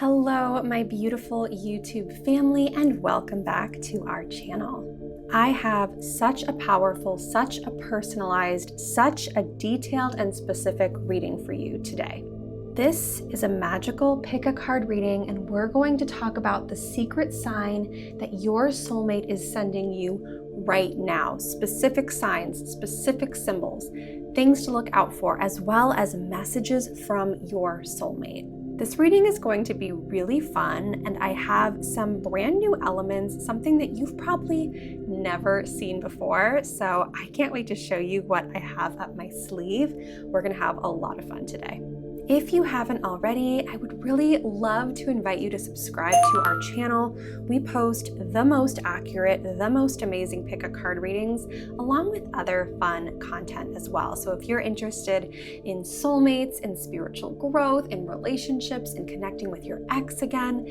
Hello, my beautiful YouTube family, and welcome back to our channel. I have such a powerful, such a personalized, such a detailed and specific reading for you today. This is a magical pick a card reading, and we're going to talk about the secret sign that your soulmate is sending you right now. Specific signs, specific symbols, things to look out for, as well as messages from your soulmate. This reading is going to be really fun, and I have some brand new elements, something that you've probably never seen before. So I can't wait to show you what I have up my sleeve. We're gonna have a lot of fun today. If you haven't already, I would really love to invite you to subscribe to our channel. We post the most accurate, the most amazing pick a card readings, along with other fun content as well. So if you're interested in soulmates, in spiritual growth, in relationships, in connecting with your ex again,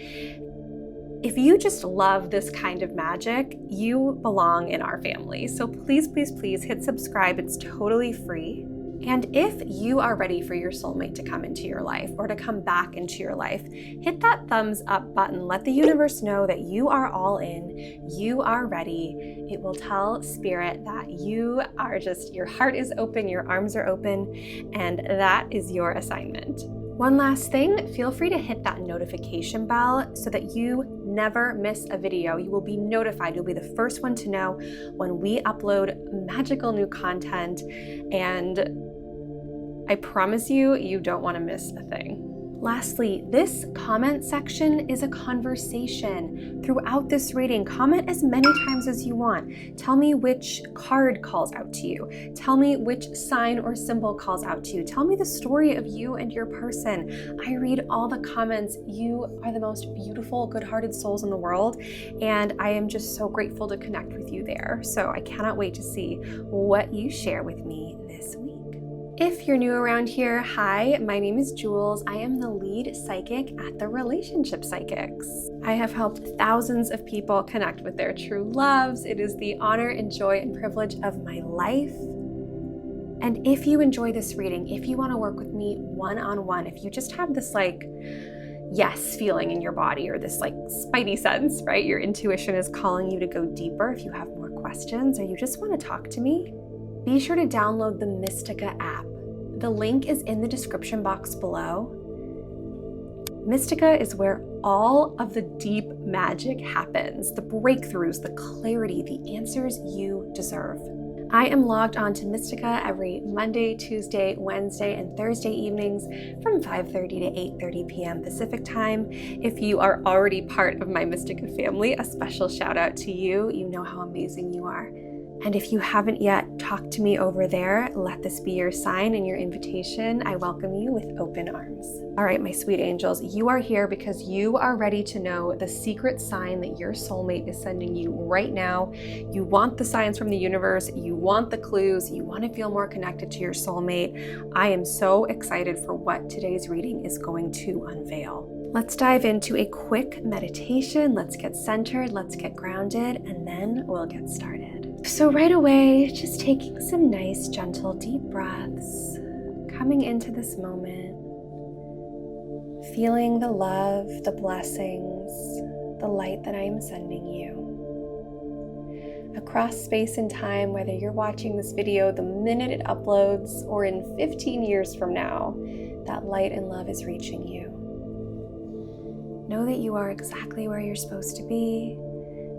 if you just love this kind of magic, you belong in our family. So please, please, please hit subscribe. It's totally free. And if you are ready for your soulmate to come into your life or to come back into your life, hit that thumbs up button. Let the universe know that you are all in, you are ready. It will tell spirit that you are your heart is open, your arms are open, and that is your assignment. One last thing, feel free to hit that notification bell so that you never miss a video. You will be notified. You'll be the first one to know when we upload magical new content, and I promise you, you don't want to miss a thing. Lastly, this comment section is a conversation. Throughout this reading, comment as many times as you want. Tell me which card calls out to you. Tell me which sign or symbol calls out to you. Tell me the story of you and your person. I read all the comments. You are the most beautiful, good-hearted souls in the world, and I am just so grateful to connect with you there. So I cannot wait to see what you share with me this week. If you're new around here, hi, my name is Jules. I am the lead psychic at The Relationship Psychics. I have helped thousands of people connect with their true loves. It is the honor and joy and privilege of my life. And if you enjoy this reading, if you want to work with me one-on-one, if you just have this yes feeling in your body, or this spidey sense, right? Your intuition is calling you to go deeper. If you have more questions or you just want to talk to me, be sure to download the Mystica app. The link is in the description box below. Mystica is where all of the deep magic happens, the breakthroughs, the clarity, the answers you deserve. I am logged on to Mystica every Monday, Tuesday, Wednesday, and Thursday evenings from 5:30 to 8:30 p.m. Pacific time. If you are already part of my Mystica family, a special shout out to you. You know how amazing you are. And if you haven't yet talked to me over there, let this be your sign and your invitation. I welcome you with open arms. All right, my sweet angels, you are here because you are ready to know the secret sign that your soulmate is sending you right now. You want the signs from the universe, you want the clues, you want to feel more connected to your soulmate. I am so excited for what today's reading is going to unveil. Let's dive into a quick meditation. Let's get centered, let's get grounded, and then we'll get started. So right away, just taking some nice, gentle, deep breaths, coming into this moment, feeling the love, the blessings, the light that I am sending you. Across space and time, whether you're watching this video the minute it uploads or in 15 years from now, that light and love is reaching you. Know that you are exactly where you're supposed to be.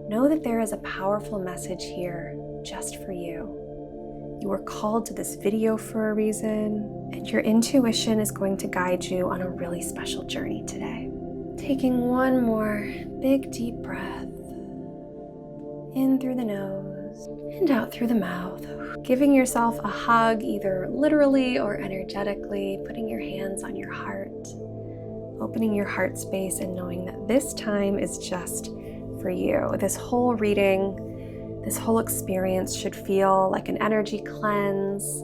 Know that there is a powerful message here just for you. You were called to this video for a reason, and your intuition is going to guide you on a really special journey today. Taking one more big deep breath, in through the nose and out through the mouth. Giving yourself a hug, either literally or energetically, putting your hands on your heart, opening your heart space and knowing that this time is just for you. This whole reading, this whole experience should feel like an energy cleanse,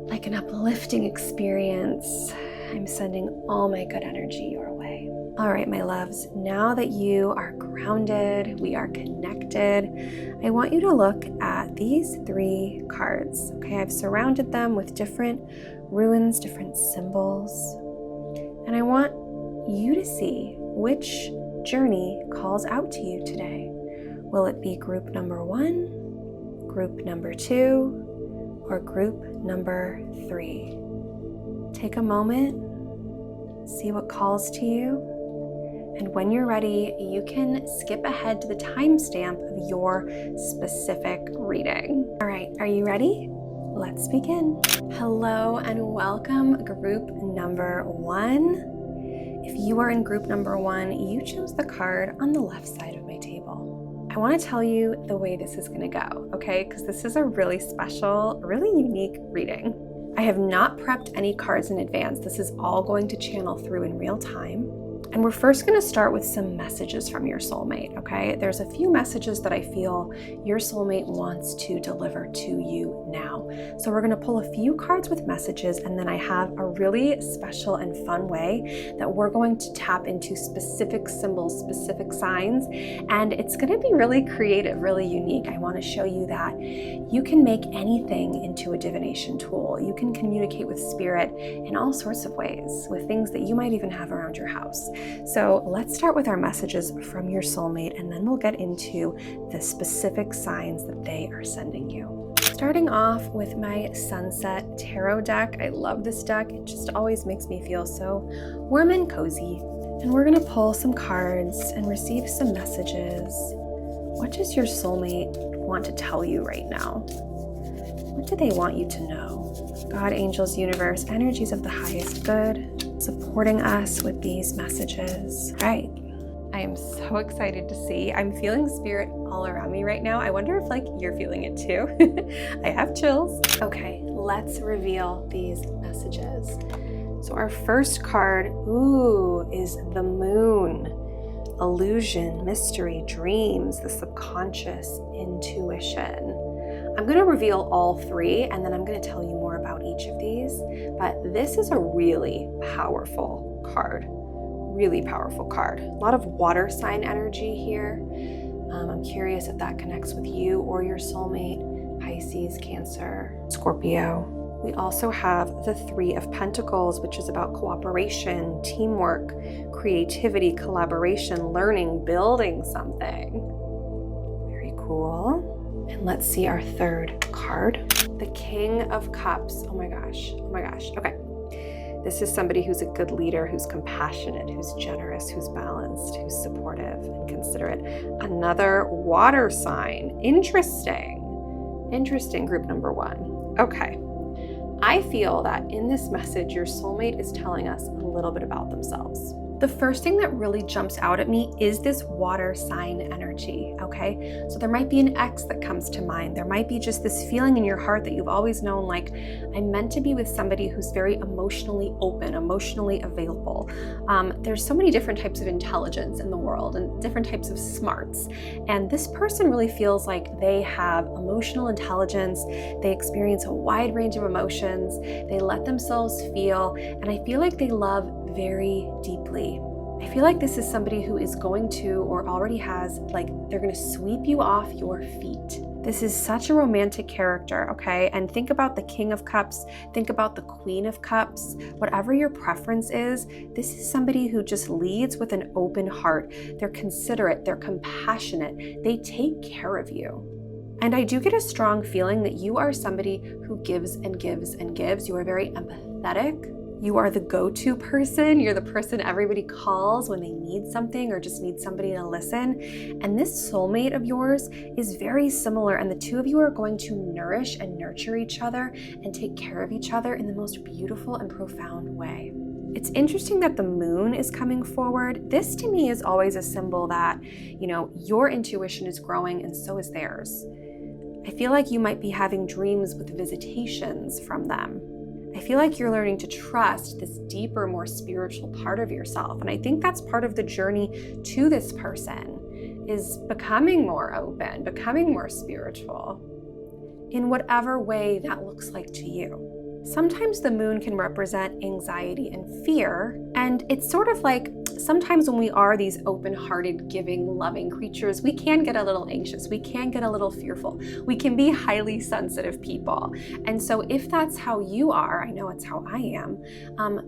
like an uplifting experience. I'm sending all my good energy your way. All right, my loves, now that you are grounded, we are connected, I want you to look at these 3 cards. Okay, I've surrounded them with different runes, different symbols, and I want you to see which journey calls out to you today. Will it be group number 1, group number 2, or group number 3? Take a moment, see what calls to you, and when you're ready, you can skip ahead to the timestamp of your specific reading. All right, are you ready? Let's begin. Hello and welcome, group number 1. If you are in group number 1, you chose the card on the left side of my table. I want to tell you the way this is going to go, okay? Because this is a really special, really unique reading. I have not prepped any cards in advance. This is all going to channel through in real time. And we're first going to start with some messages from your soulmate, okay? There's a few messages that I feel your soulmate wants to deliver to you now. So we're going to pull a few cards with messages, and then I have a really special and fun way that we're going to tap into specific symbols, specific signs, and it's going to be really creative, really unique. I want to show you that you can make anything into a divination tool. You can communicate with spirit in all sorts of ways, with things that you might even have around your house. So let's start with our messages from your soulmate, and then we'll get into the specific signs that they are sending you. Starting off with my Sunset Tarot deck. I love this deck. It just always makes me feel so warm and cozy. And we're going to pull some cards and receive some messages. What does your soulmate want to tell you right now? What do they want you to know? God, angels, universe, energies of the highest good, supporting us with these messages. All right. I am so excited to see. I'm feeling spirit all around me right now. I wonder if you're feeling it too. I have chills. Okay, let's reveal these messages. So our first card, is the Moon. Illusion, mystery, dreams, the subconscious, intuition. I'm going to reveal all 3, and then I'm going to tell you more about each of these. But this is a really powerful card. Really powerful card. A lot of water sign energy here. I'm curious if that connects with you or your soulmate, Pisces, Cancer, Scorpio. We also have the 3 of Pentacles, which is about cooperation, teamwork, creativity, collaboration, learning, building something. Very cool. And let's see our third card. The King of Cups. Oh my gosh. Okay. This is somebody who's a good leader, who's compassionate, who's generous, who's balanced, who's supportive and considerate. Another water sign. Interesting, group number 1. Okay. I feel that in this message, your soulmate is telling us a little bit about themselves. The first thing that really jumps out at me is this water sign energy, okay? So there might be an ex that comes to mind. There might be just this feeling in your heart that you've always known, I'm meant to be with somebody who's very emotionally open, emotionally available. There's so many different types of intelligence in the world and different types of smarts. And this person really feels like they have emotional intelligence. They experience a wide range of emotions. They let themselves feel, and I feel like they love very deeply. I feel like this is somebody who is going to, or already has, they're going to sweep you off your feet. This is such a romantic character, okay? And think about the King of Cups, think about the Queen of Cups, whatever your preference is, this is somebody who just leads with an open heart. They're considerate, they're compassionate, they take care of you. And I do get a strong feeling that you are somebody who gives and gives and gives. You are very empathetic. You are the go-to person. You're the person everybody calls when they need something or just need somebody to listen. And this soulmate of yours is very similar, and the two of you are going to nourish and nurture each other and take care of each other in the most beautiful and profound way. It's interesting that the Moon is coming forward. This to me is always a symbol that, your intuition is growing and so is theirs. I feel like you might be having dreams with visitations from them. I feel like you're learning to trust this deeper, more spiritual part of yourself. And I think that's part of the journey to this person, is becoming more open, becoming more spiritual in whatever way that looks like to you. Sometimes the Moon can represent anxiety and fear, and it's sort of like sometimes when we are these open-hearted, giving, loving creatures, we can get a little anxious, we can get a little fearful, we can be highly sensitive people. And so if that's how you are, I know it's how I am,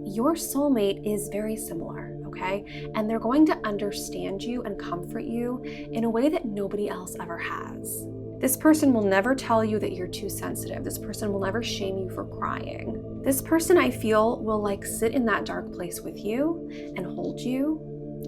your soulmate is very similar, okay? okay? And they're going to understand you and comfort you in a way that nobody else ever has. This person will never tell you that you're too sensitive. This person will never shame you for crying. This person, I feel, will like sit in that dark place with you and hold you,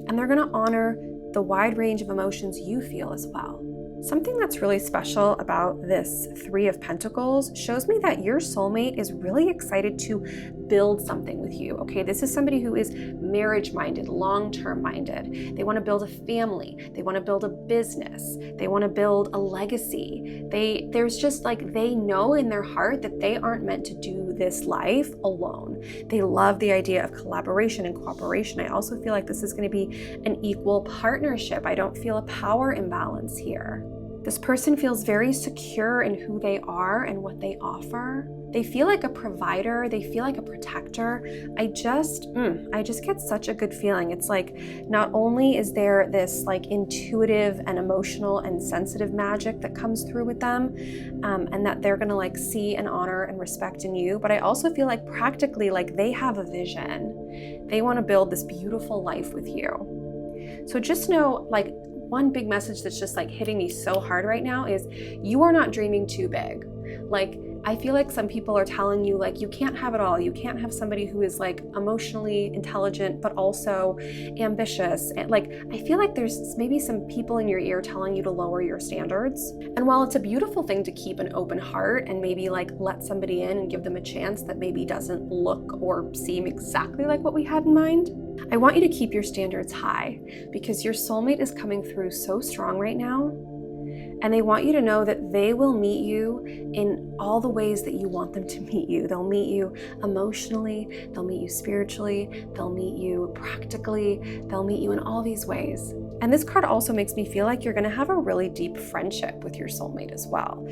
and they're gonna honor the wide range of emotions you feel as well. Something that's really special about this Three of Pentacles shows me that your soulmate is really excited to build something with you, okay? This is somebody who is marriage-minded, long-term minded. They want to build a family. They want to build a business. They want to build a legacy. There's just like, they know in their heart that they aren't meant to do this life alone. They love the idea of collaboration and cooperation. I also feel like this is going to be an equal partnership. I don't feel a power imbalance here. This person feels very secure in who they are and what they offer. They feel like a provider. They feel like a protector. I just get such a good feeling. It's like, not only is there this like intuitive and emotional and sensitive magic that comes through with them, and that they're gonna like see and honor and respect in you, but I also feel like practically like they have a vision. They want to build this beautiful life with you. So just know, like, one big message that's just like hitting me so hard right now is you are not dreaming too big. Like, I feel like some people are telling you like, you can't have it all. You can't have somebody who is like emotionally intelligent, but also ambitious. And like, I feel like there's maybe some people in your ear telling you to lower your standards. And while it's a beautiful thing to keep an open heart and maybe like let somebody in and give them a chance that maybe doesn't look or seem exactly like what we had in mind, I want you to keep your standards high, because your soulmate is coming through so strong right now. And they want you to know that they will meet you in all the ways that you want them to meet you. They'll meet you emotionally, they'll meet you spiritually, they'll meet you practically, they'll meet you in all these ways. And this card also makes me feel like you're gonna have a really deep friendship with your soulmate as well.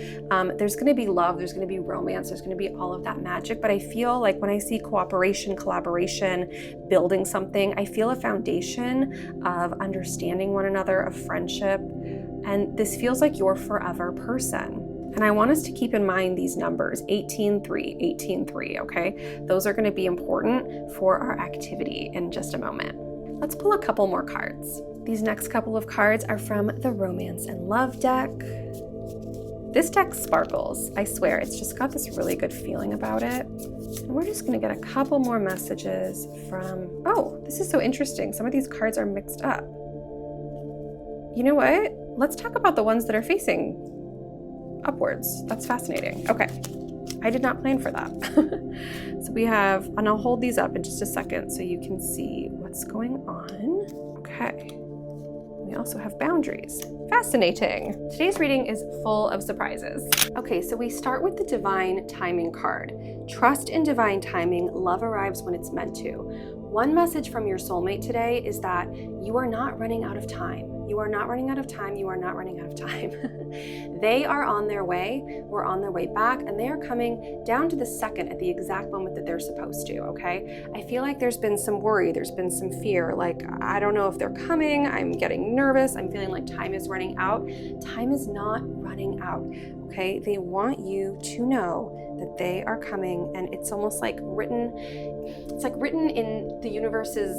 There's gonna be love, there's gonna be romance, there's gonna be all of that magic, but I feel like when I see cooperation, collaboration, building something, I feel a foundation of understanding one another, of friendship, and this feels like your forever person. And I want us to keep in mind these numbers, 18-3, 18-3, okay? Those are gonna be important for our activity in just a moment. Let's pull a couple more cards. These next couple of cards are from the Romance and Love deck. This deck sparkles, I swear. It's just got this really good feeling about it. And we're just gonna get a couple more messages from, oh, this is so interesting. Some of these cards are mixed up. You know what? Let's talk about the ones that are facing upwards. That's fascinating. Okay, I did not plan for that. So we have, and I'll hold these up in just a second so you can see what's going on. Okay. We also have boundaries. Fascinating. Today's reading is full of surprises. Okay, so we start with the Divine Timing card. Trust in divine timing. Love arrives when it's meant to. One message from your soulmate today is that you are not running out of time. You are not running out of time. You are not running out of time. They are on their way. We're on their way back, and they are coming down to the second at the exact moment that they're supposed to, okay? I feel like there's been some worry. There's been some fear. Like, I don't know if they're coming. I'm getting nervous. I'm feeling like time is running out. Time is not running out, okay? They want you to know that they are coming, and it's almost like written, it's like written in the universe's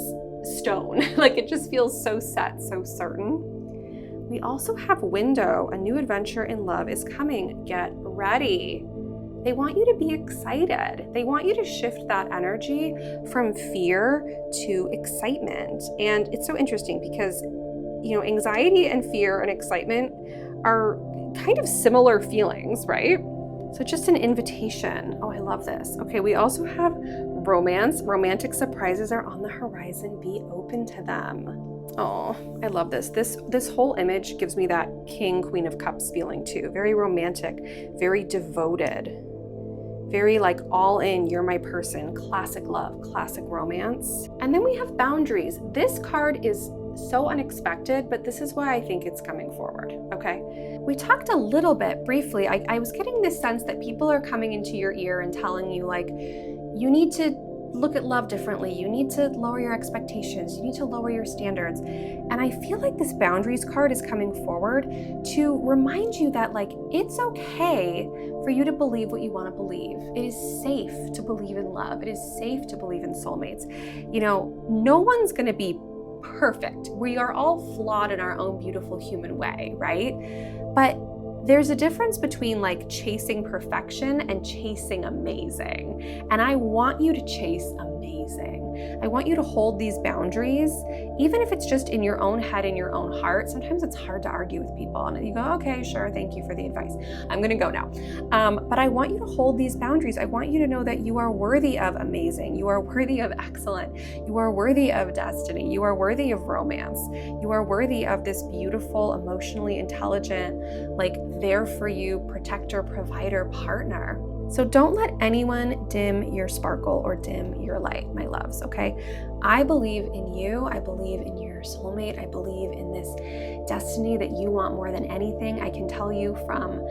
stone. Like, it just feels so set, so certain. We also have window. A new adventure in love is coming. Get ready. They want you to be excited. They want you to shift that energy from fear to excitement. And it's so interesting because, you know, anxiety and fear and excitement are kind of similar feelings, right? So just an invitation. Oh, I love this. Okay, we also have romance. Romantic surprises are on the horizon. Be open to them. Oh, I love this. This whole image gives me that King, Queen of Cups feeling too. Very romantic, very devoted, very like all in, you're my person, classic love, classic romance. And then we have boundaries. This card is so unexpected, but this is why I think it's coming forward, okay? We talked a little bit briefly. I was getting this sense that people are coming into your ear and telling you like, you need to look at love differently. You need to lower your expectations. You need to lower your standards. And I feel like this boundaries card is coming forward to remind you that like it's okay for you to believe what you want to believe. It is safe to believe in love. It is safe to believe in soulmates. You know, no one's going to be perfect. We are all flawed in our own beautiful human way, right? But there's a difference between like chasing perfection and chasing amazing. And I want you to chase amazing. I want you to hold these boundaries, even if it's just in your own head, in your own heart. Sometimes it's hard to argue with people and you go, okay, sure, thank you for the advice. I'm gonna go now. But I want you to hold these boundaries. I want you to know that you are worthy of amazing. You are worthy of excellent. You are worthy of destiny. You are worthy of romance. You are worthy of this beautiful, emotionally intelligent, like there for you, protector, provider, partner. So don't let anyone dim your sparkle or dim your light, my loves, okay? I believe in you. I believe in your soulmate. I believe in this destiny that you want more than anything. I can tell you from,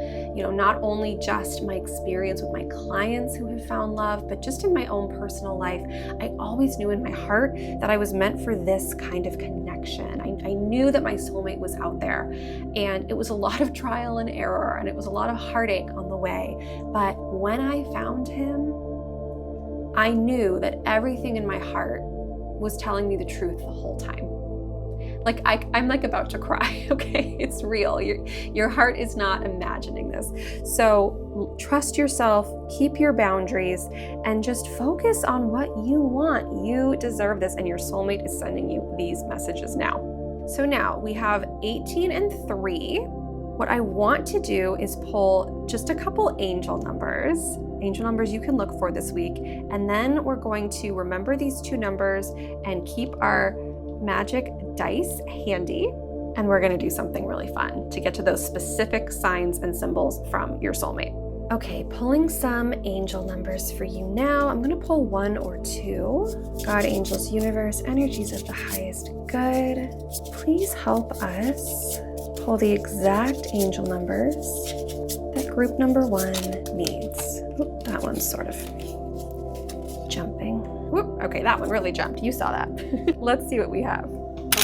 not only just my experience with my clients who have found love, but just in my own personal life, I always knew in my heart that I was meant for this kind of connection. I knew that my soulmate was out there, and it was a lot of trial and error, and it was a lot of heartache on the way. But when I found him, I knew that everything in my heart was telling me the truth the whole time. Like I'm like about to cry, okay? It's real. Your heart is not imagining this. So trust yourself, keep your boundaries, and just focus on what you want. You deserve this, and your soulmate is sending you these messages now. So now we have 18 and 3. What I want to do is pull just a couple angel numbers you can look for this week. And then we're going to remember these 2 numbers and keep our magic dice handy. And we're going to do something really fun to get to those specific signs and symbols from your soulmate. Okay, pulling some angel numbers for you now. I'm going to pull 1 or 2. God, angels, universe, energies of the highest good, please help us pull the exact angel numbers that group number 1 needs. Oop, that one's sort of jumping. Whoop, okay, that one really jumped. You saw that. Let's see what we have.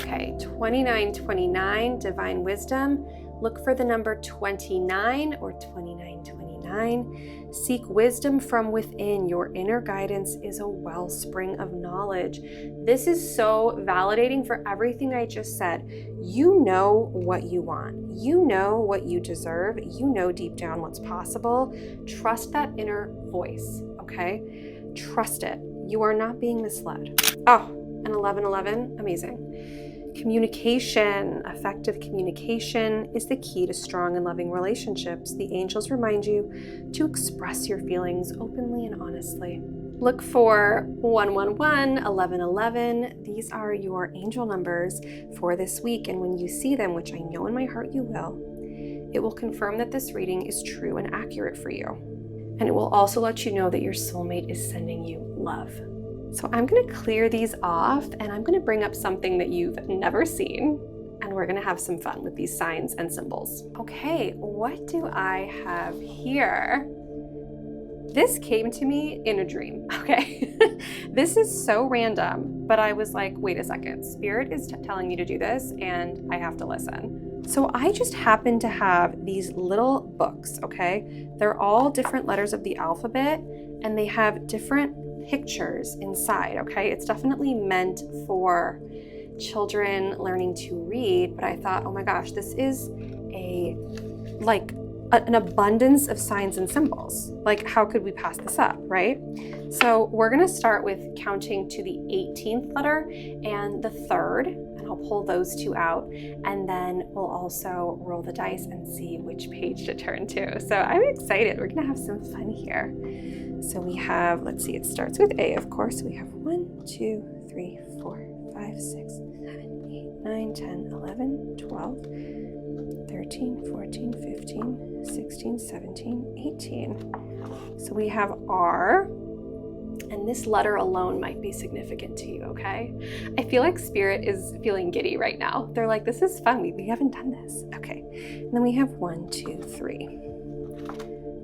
Okay, 2929, divine wisdom. Look for the number 29 or 2929. Seek wisdom from within. Your inner guidance is a wellspring of knowledge. This is so validating for everything I just said. You know what you want. You know what you deserve. You know deep down what's possible. Trust that inner voice, okay? Trust it. You are not being misled. Oh, an 1111, amazing. Communication, effective communication is the key to strong and loving relationships. The angels remind you to express your feelings openly and honestly. Look for 111, 1111. These are your angel numbers for this week. And when you see them, which I know in my heart you will, it will confirm that this reading is true and accurate for you. And it will also let you know that your soulmate is sending you love. So I'm going to clear these off, and I'm going to bring up something that you've never seen, and we're going to have some fun with these signs and symbols. Okay, what do I have here? This came to me in a dream, okay? This is so random, but I was like, wait a second, Spirit is telling me to do this, and I have to listen. So I just happen to have these little books, okay? They're all different letters of the alphabet, and they have different pictures inside, okay? It's definitely meant for children learning to read, but I thought, oh my gosh, this is an abundance of signs and symbols. Like, how could we pass this up, right? So we're gonna start with counting to the 18th letter and the 3rd, and I'll pull those 2 out, and then we'll also roll the dice and see which page to turn to. So I'm excited. We're gonna have some fun here. So we have, let's see, it starts with A, of course. We have 1, 2, 3, 4, 5, 6, 7, 8, 9, 10, 11, 12, 13, 14, 15, 16, 17, 18. So we have R, and this letter alone might be significant to you, okay? I feel like Spirit is feeling giddy right now. They're like, this is fun. We haven't done this. Okay. And then we have 1, 2, 3.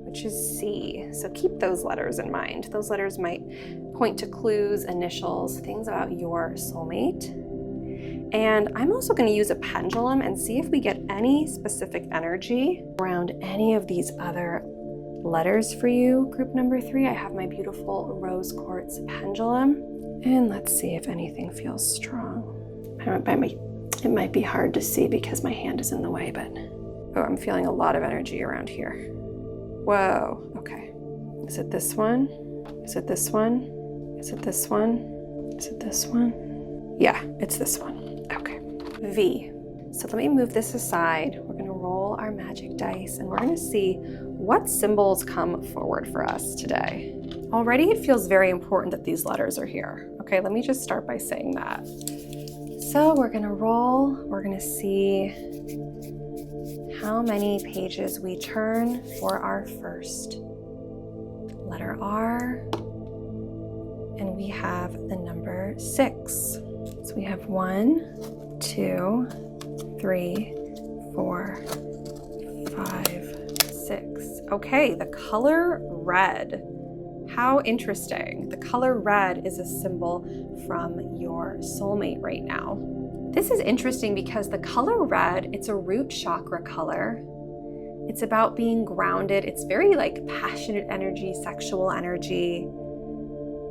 Which is C. So keep those letters in mind. Those letters might point to clues, initials, things about your soulmate. And I'm also going to use a pendulum and see if we get any specific energy around any of these other letters for you. Group number 3, I have my beautiful rose quartz pendulum. And let's see if anything feels strong. It might be hard to see because my hand is in the way, but oh, I'm feeling a lot of energy around here. Whoa, okay. Is it this one? Is it this one? Is it this one? Is it this one? Yeah, it's this one. Okay. V. So let me move this aside. We're gonna roll our magic dice and we're gonna see what symbols come forward for us today. Already it feels very important that these letters are here. Okay, let me just start by saying that. So we're gonna roll, we're gonna see how many pages we turn for our first letter R, and we have the number 6. So we have 1, 2, 3, 4, 5, 6. Okay, the color red. How interesting. The color red is a symbol from your soulmate right now. This is interesting because the color red, it's a root chakra color. It's about being grounded. It's very like passionate energy, sexual energy,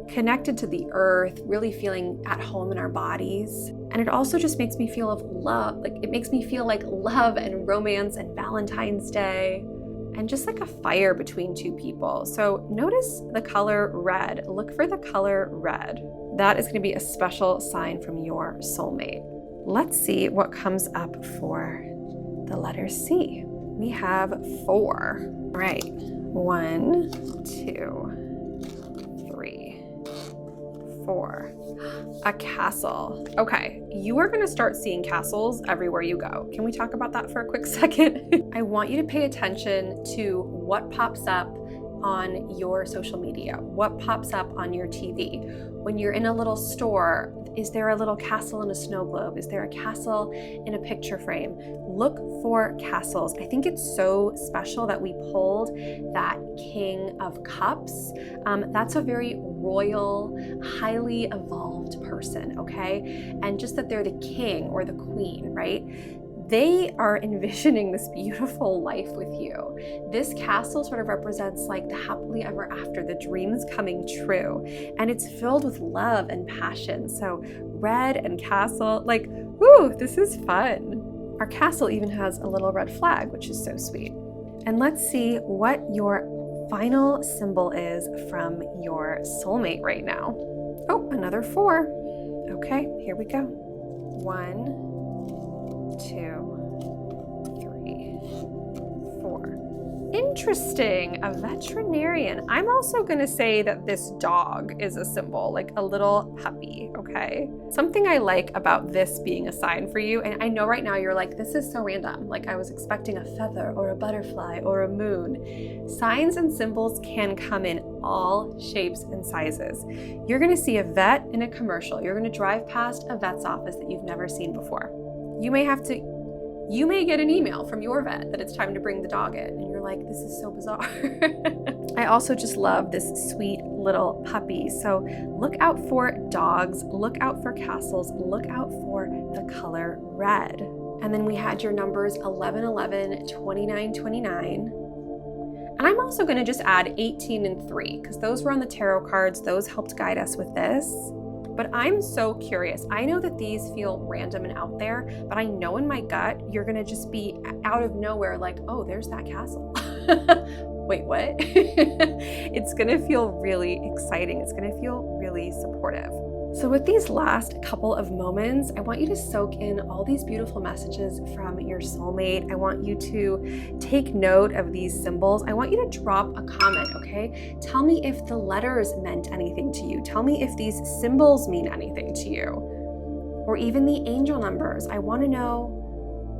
connected to the earth, really feeling at home in our bodies. And it also just makes me feel of love. Like it makes me feel like love and romance and Valentine's Day. And just like a fire between two people. So notice the color red. Look for the color red. That is going to be a special sign from your soulmate. Let's see what comes up for the letter C. We have 4. All right. 1, 2, 3, 4. A castle. Okay, you are going to start seeing castles everywhere you go. Can we talk about that for a quick second? I want you to pay attention to what pops up on your social media, what pops up on your TV. When you're in a little store, is there a little castle in a snow globe? Is there a castle in a picture frame? Look for castles. I think it's so special that we pulled that King of Cups. That's a very royal, highly evolved person, okay? And just that they're the king or the queen, right? They are envisioning this beautiful life with you. This castle sort of represents like the happily ever after, the dreams coming true. And it's filled with love and passion. So red and castle, like, woo, this is fun. Our castle even has a little red flag, which is so sweet. And let's see what your final symbol is from your soulmate right now. Oh, another 4. Okay, here we go. 1, 2, 3, 4. Interesting, a veterinarian. I'm also gonna say that this dog is a symbol, like a little puppy, okay? Something I like about this being a sign for you, and I know right now you're like, this is so random. Like I was expecting a feather or a butterfly or a moon. Signs and symbols can come in all shapes and sizes. You're gonna see a vet in a commercial. You're gonna drive past a vet's office that you've never seen before. You may get an email from your vet that it's time to bring the dog in, and you're like, this is so bizarre. I also just love this sweet little puppy. So look out for dogs, look out for castles, look out for the color red. And then we had your numbers 11, 11, 29, 29. And I'm also gonna just add 18 and 3, because those were on the tarot cards. Those helped guide us with this. But I'm so curious. I know that these feel random and out there, but I know in my gut, you're gonna just be out of nowhere like, oh, there's that castle. Wait, what? It's gonna feel really exciting. It's gonna feel really supportive. So with these last couple of moments, I want you to soak in all these beautiful messages from your soulmate. I want you to take note of these symbols. I want you to drop a comment, okay? Tell me if the letters meant anything to you. Tell me if these symbols mean anything to you, or even the angel numbers. I want to know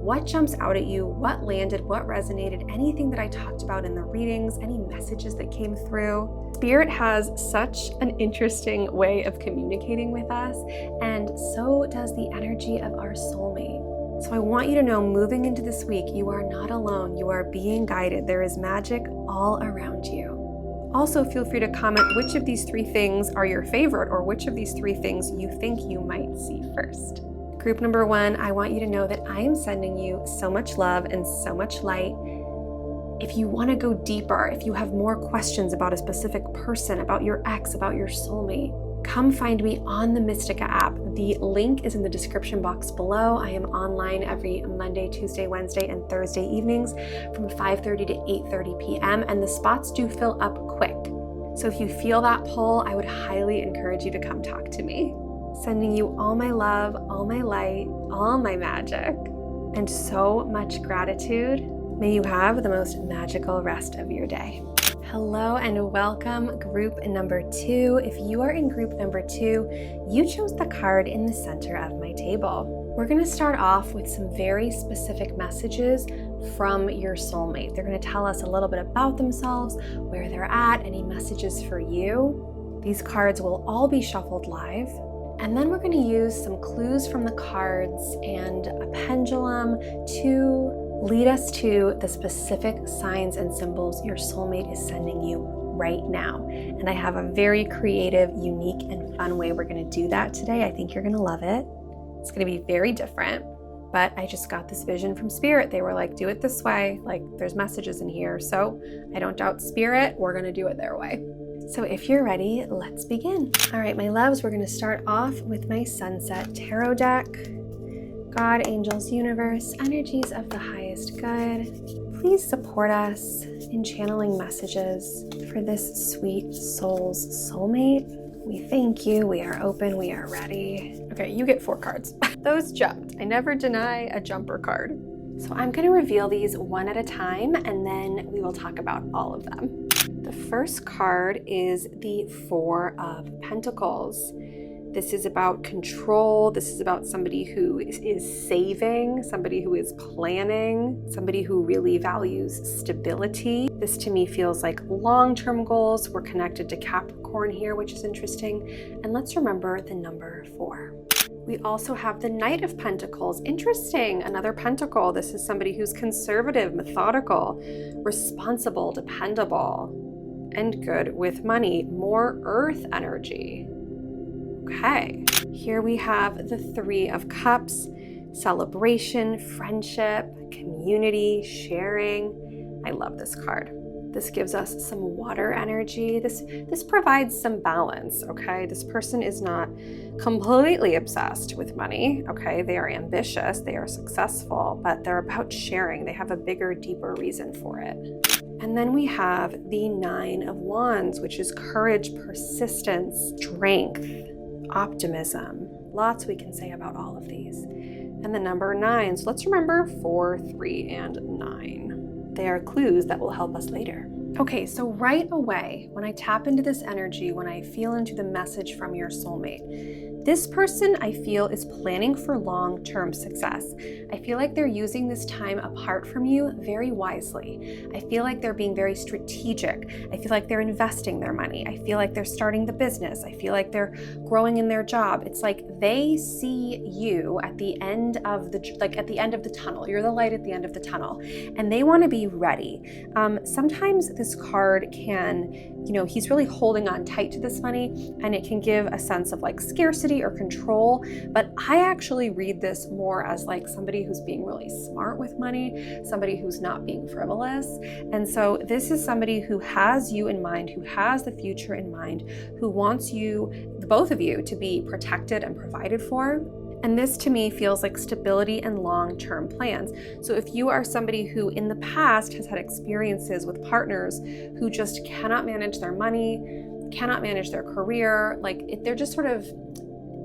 what jumps out at you, what landed, what resonated, anything that I talked about in the readings, any messages that came through. Spirit has such an interesting way of communicating with us, and so does the energy of our soulmate. So I want you to know, moving into this week, you are not alone. You are being guided. There is magic all around you. Also, feel free to comment which of these 3 things are your favorite, or which of these 3 things you think you might see first. Group number 1, I want you to know that I am sending you so much love and so much light. If you want to go deeper, if you have more questions about a specific person, about your ex, about your soulmate, come find me on the Mystica app. The link is in the description box below. I am online every Monday, Tuesday, Wednesday, and Thursday evenings from 5:30 to 8:30 p.m. and the spots do fill up quick. So if you feel that pull, I would highly encourage you to come talk to me. Sending you all my love, all my light, all my magic, and so much gratitude. May you have the most magical rest of your day. Hello and welcome, group number 2. If you are in group number 2, you chose the card in the center of my table. We're going to start off with some very specific messages from your soulmate. They're going to tell us a little bit about themselves, where they're at, any messages for you. These cards will all be shuffled live. And then we're going to use some clues from the cards and a pendulum to lead us to the specific signs and symbols your soulmate is sending you right now. And I have a very creative, unique, and fun way we're going to do that today. I think you're going to love it. It's going to be very different, but I just got this vision from Spirit. They were like, do it this way. Like, there's messages in here. So I don't doubt Spirit. We're going to do it their way. So if you're ready, let's begin. All right, my loves, we're going to start off with my Sunset Tarot deck. God, angels, universe, energies of the highest good, please support us in channeling messages for this sweet soul's soulmate. We thank you. We are open. We are ready. Okay, you get 4 cards. Those jumped. I never deny a jumper card. So I'm going to reveal these one at a time, and then we will talk about all of them. The first card is the 4 of Pentacles. This is about control. This is about somebody who is saving, somebody who is planning, somebody who really values stability. This to me feels like long-term goals. We're connected to Capricorn here, which is interesting. And let's remember the number 4. We also have the Knight of Pentacles. Interesting, another pentacle. This is somebody who's conservative, methodical, responsible, dependable, and good with money. More earth energy. Okay, here we have the 3 of Cups, celebration, friendship, community, sharing. I love this card. This gives us some water energy. This provides some balance, okay? This person is not completely obsessed with money, okay? They are ambitious, they are successful, but they're about sharing. They have a bigger, deeper reason for it. And then we have the 9 of Wands, which is courage, persistence, strength, optimism. Lots we can say about all of these. And the number 9. So let's remember 4, 3, and 9. They are clues that will help us later. Okay, so right away, when I tap into this energy, when I feel into the message from your soulmate, this person, I feel, is planning for long-term success. I feel like they're using this time apart from you very wisely. I feel like they're being very strategic. I feel like they're investing their money. I feel like they're starting the business. I feel like they're growing in their job. It's like they see you at the end of the tunnel. You're the light at the end of the tunnel, and they want to be ready. Sometimes this card can, he's really holding on tight to this money, and it can give a sense of like scarcity or control, but I actually read this more as like somebody who's being really smart with money, somebody who's not being frivolous. And so this is somebody who has you in mind, who has the future in mind, who wants you, the both of you, to be protected and provided for. And this to me feels like stability and long-term plans. So if you are somebody who in the past has had experiences with partners who just cannot manage their money, cannot manage their career, they're just sort of,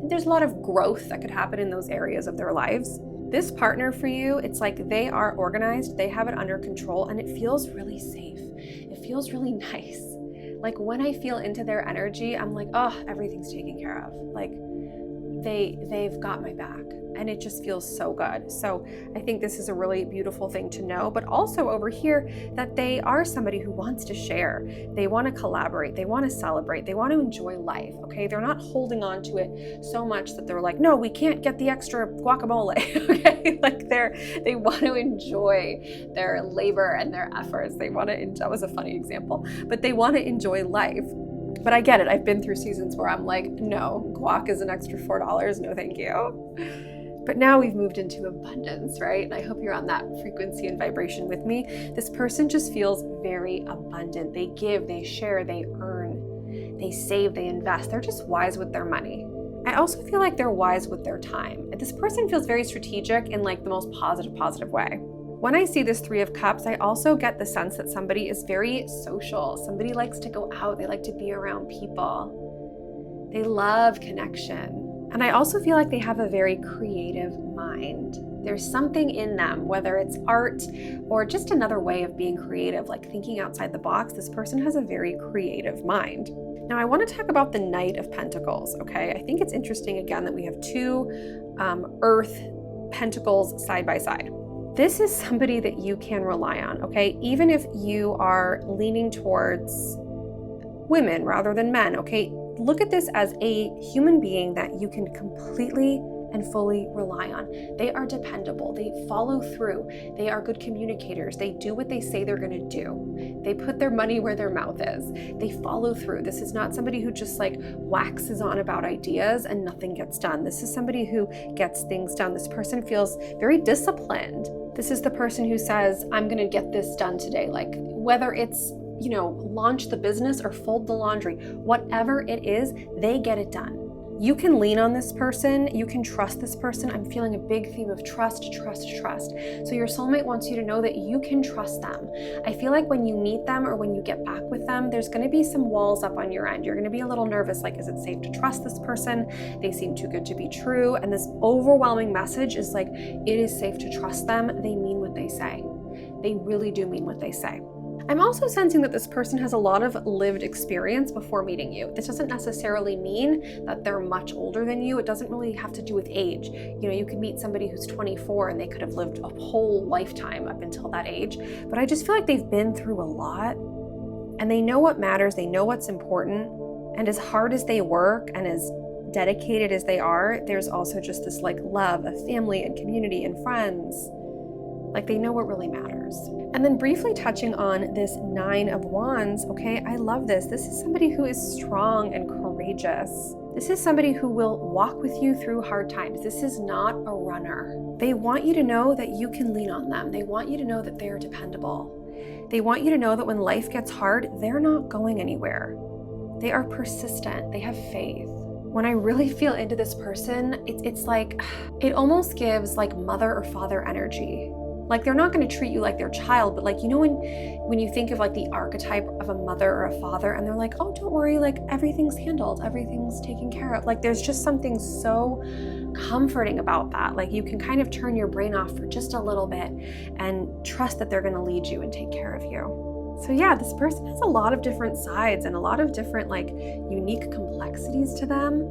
there's a lot of growth that could happen in those areas of their lives. This partner for you, it's like they are organized, they have it under control, and it feels really safe. It feels really nice. Like when I feel into their energy, I'm like, oh, everything's taken care of. Like they've got my back. and it just feels so good. So I think this is a really beautiful thing to know, but also over here that they are somebody who wants to share. They want to collaborate. They want to celebrate. They want to enjoy life. Okay. They're not holding on to it so much that they're like, no, we can't get the extra guacamole. Okay. Like they want to enjoy their labor and their efforts. They want to, that was a funny example, but they want to enjoy life. But I get it. I've been through seasons where I'm like, no, guac is an extra $4. No, thank you. But now we've moved into abundance, right? And I hope you're on that frequency and vibration with me. This person just feels very abundant. They give, they share, they earn, they save, they invest. They're just wise with their money. I also feel like they're wise with their time. This person feels very strategic in like the most positive way. When I see this Three of Cups, I also get the sense that somebody is very social. Somebody likes to go out. They like to be around people. They love connection. And I also feel like they have a very creative mind. There's something in them, whether it's art or just another way of being creative, like thinking outside the box. This person has a very creative mind. Now, I want to talk about the Knight of Pentacles, okay? I think it's interesting, again, that we have two earth pentacles side by side. This is somebody that you can rely on, okay? Even if you are leaning towards women rather than men, okay? Look at this as a human being that you can completely and fully rely on. They are dependable. They follow through. They are good communicators. They do what they say they're going to do. They put their money where their mouth is. They follow through. This is not somebody who just like waxes on about ideas and nothing gets done. This is somebody who gets things done. This person feels very disciplined. This is the person who says, I'm going to get this done today. Like whether it's, you know, launch the business or fold the laundry, whatever it is, they get it done. You can lean on this person. You can trust this person. I'm feeling a big theme of trust. So your soulmate wants you to know that you can trust them. I feel like when you meet them or when you get back with them, there's going to be some walls up on your end. You're going to be a little nervous, like, is it safe to trust this person? They seem too good to be true. And this overwhelming message is like, it is safe to trust them. They mean what they say. They really do mean what they say. I'm also sensing that this person has a lot of lived experience before meeting you. This doesn't necessarily mean that they're much older than you. It doesn't really have to do with age. You know, you could meet somebody who's 24 and they could have lived a whole lifetime up until that age. But I just feel like they've been through a lot and they know what matters. They know what's important. And as hard as they work and as dedicated as they are, there's also just this like love of family and community and friends. Like they know what really matters. And then briefly touching on this Nine of Wands, okay, I love this. This is somebody who is strong and courageous. This is somebody who will walk with you through hard times. This is not a runner. They want you to know that you can lean on them. They want you to know that they're dependable. They want you to know that when life gets hard, they're not going anywhere. They are persistent. They have faith. When I really feel into this person, it's like, it almost gives like mother or father energy. Like they're not going to treat you like their child, but like, you know, when you think of like the archetype of a mother or a father and they're like, oh, don't worry, like everything's handled, everything's taken care of. Like there's just something so comforting about that. Like you can kind of turn your brain off for just a little bit and trust that they're going to lead you and take care of you. So yeah, this person has a lot of different sides and a lot of different like unique complexities to them,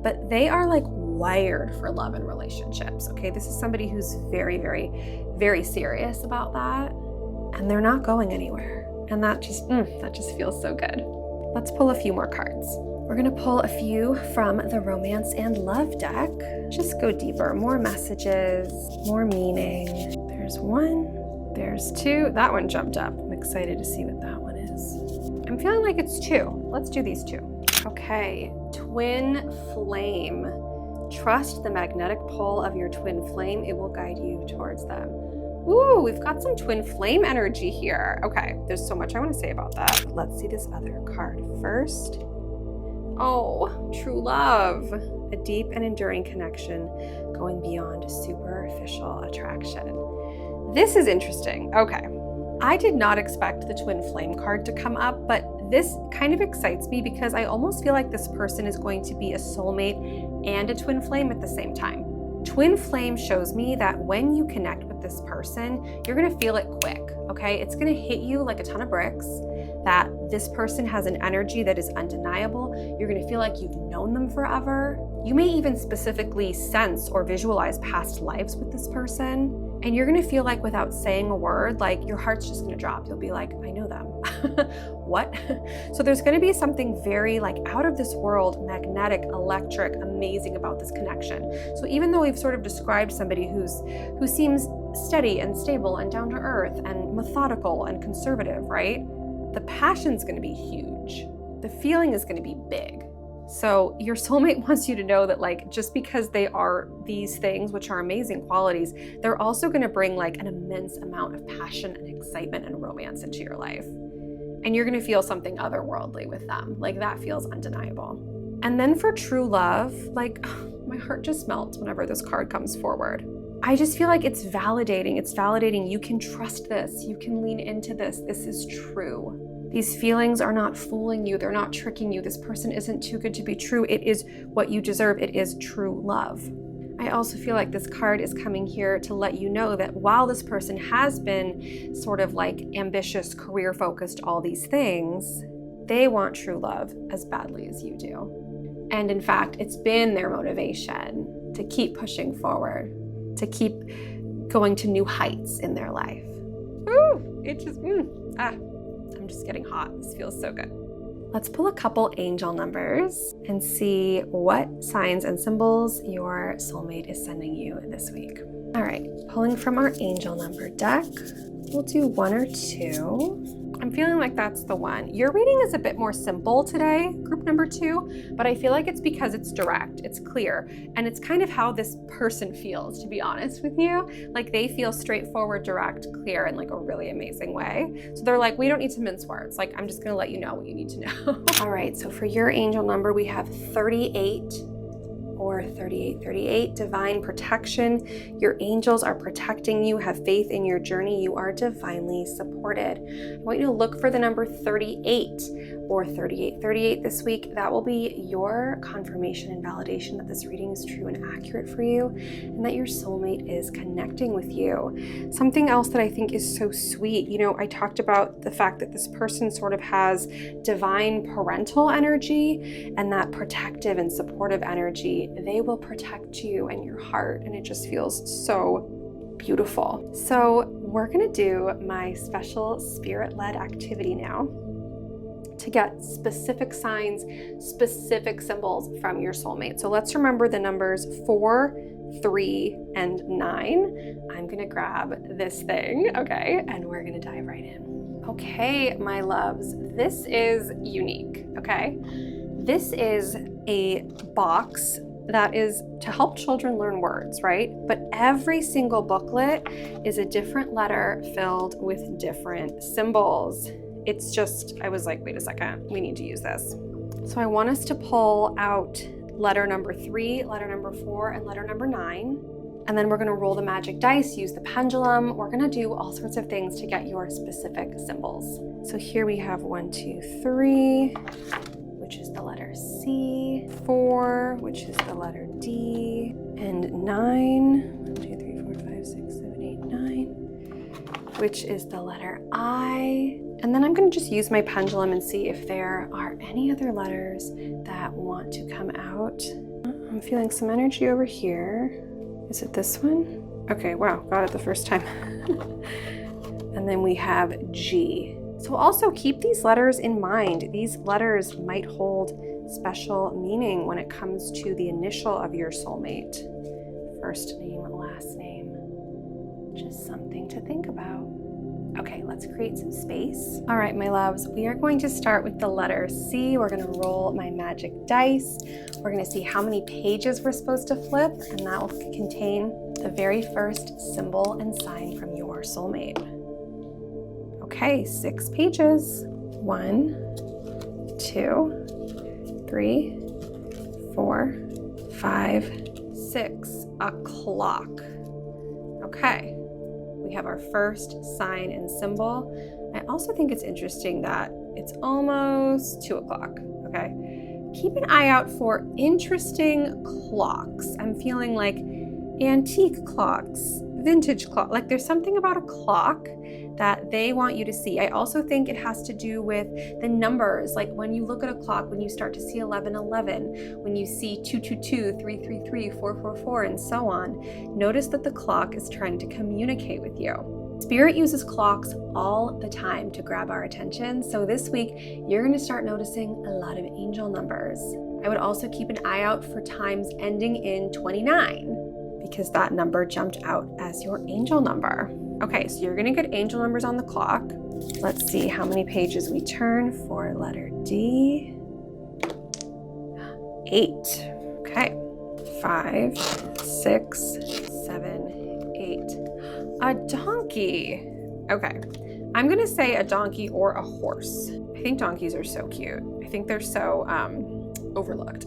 but they are like wired for love and relationships. Okay, this is somebody who's very, very, very serious about that, and they're not going anywhere. And that just feels so good. Let's pull a few more cards. We're gonna pull a few from the Romance and Love deck. Just go deeper, more messages, more meaning. There's one, there's two. That one jumped up. I'm excited to see what that one is. I'm feeling like it's two. Let's do these two. Okay, twin flame. Trust the magnetic pull of your twin flame. It will guide you towards them. Ooh, we've got some twin flame energy here. Okay, there's so much I want to say about that. Let's see this other card first. Oh, true love. A deep and enduring connection going beyond superficial attraction. This is interesting. Okay. I did not expect the twin flame card to come up, but this kind of excites me because I almost feel like this person is going to be a soulmate and a twin flame at the same time. Twin flame shows me that when you connect with this person, you're gonna feel it quick, okay? It's gonna hit you like a ton of bricks. that this person has an energy that is undeniable. You're gonna feel like you've known them forever. You may even specifically sense or visualize past lives with this person. And you're gonna feel like without saying a word, like your heart's just gonna drop. You'll be like, I know them. What? So there's gonna be something very like out of this world, magnetic, electric, amazing about this connection. So even though we've sort of described somebody who seems steady and stable and down to earth and methodical and conservative, right? The passion's gonna be huge. The feeling is gonna be big. So your soulmate wants you to know that like, just because they are these things, which are amazing qualities, they're also gonna bring like an immense amount of passion and excitement and romance into your life. And you're gonna feel something otherworldly with them. Like that feels undeniable. And then for true love, like my heart just melts whenever this card comes forward. I just feel like it's validating. It's validating. You can trust this. You can lean into this. This is true. These feelings are not fooling you. They're not tricking you. This person isn't too good to be true. It is what you deserve. It is true love. I also feel like this card is coming here to let you know that while this person has been sort of like ambitious, career focused, all these things, they want true love as badly as you do. And in fact, it's been their motivation to keep pushing forward, to keep going to new heights in their life. Ooh, it just, I'm just getting hot. This feels so good. Let's pull a couple angel numbers and see what signs and symbols your soulmate is sending you this week. All right, pulling from our angel number deck, we'll do 1 or 2. I'm feeling like that's the one. Your reading is a bit more simple today, group number 2, but I feel like it's because it's direct, it's clear, and it's kind of how this person feels, to be honest with you. Like they feel straightforward, direct, clear in like a really amazing way. So they're like, we don't need to mince words. Like, I'm just gonna let you know what you need to know. All right, so for your angel number, we have 38 or 3838, divine protection. Your angels are protecting you. Have faith in your journey. You are divinely supported. I want you to look for the number 38 or 3838 this week. That will be your confirmation and validation that this reading is true and accurate for you, and that your soulmate is connecting with you. Something else that I think is so sweet, you know, I talked about the fact that this person sort of has divine parental energy and that protective and supportive energy. They will protect you and your heart, and it just feels so beautiful. So we're gonna do my special spirit-led activity now to get specific signs, specific symbols from your soulmate. So let's remember the numbers 4, 3, and 9. I'm gonna grab this thing, okay, and we're gonna dive right in. Okay, my loves, this is unique, okay? This is a box that is to help children learn words, right? But every single booklet is a different letter filled with different symbols. It's just, I was like, wait a second, we need to use this. So I want us to pull out letter number 3, letter number 4, and letter number 9. And then we're gonna roll the magic dice, use the pendulum. We're gonna do all sorts of things to get your specific symbols. So here we have 1, 2, 3, which is the letter C, 4, which is the letter D, and 9, 1, 2, 3, 4, 5, 6, 7, 8, 9, which is the letter I. And then I'm going to just use my pendulum and see if there are any other letters that want to come out. I'm feeling some energy over here. Is it this one? Okay, wow, got it the first time. And then we have G. So also keep these letters in mind. These letters might hold special meaning when it comes to the initial of your soulmate. First name, last name. Just something to think about. Okay, let's create some space. All right, my loves, we are going to start with the letter C. We're gonna roll my magic dice. We're gonna see how many pages we're supposed to flip, and that will contain the very first symbol and sign from your soulmate. Okay, 6 pages. 1, 2, 3, 4, 5, 6. A clock. Okay. We have our first sign and symbol. I also think it's interesting that it's almost 2 o'clock, okay? Keep an eye out for interesting clocks. I'm feeling like antique clocks, vintage clock. Like there's something about a clock that they want you to see. I also think it has to do with the numbers. Like when you look at a clock, when you start to see 1111, when you see 222, 333, 444, and so on, notice that the clock is trying to communicate with you. Spirit uses clocks all the time to grab our attention. So this week, you're going to start noticing a lot of angel numbers. I would also keep an eye out for times ending in 29 because that number jumped out as your angel number. Okay, so you're going to get angel numbers on the clock. Let's see how many pages we turn for letter D. 8. Okay. 5, 6, 7, 8. A donkey. Okay. I'm going to say a donkey or a horse. I think donkeys are so cute. I think they're so overlooked.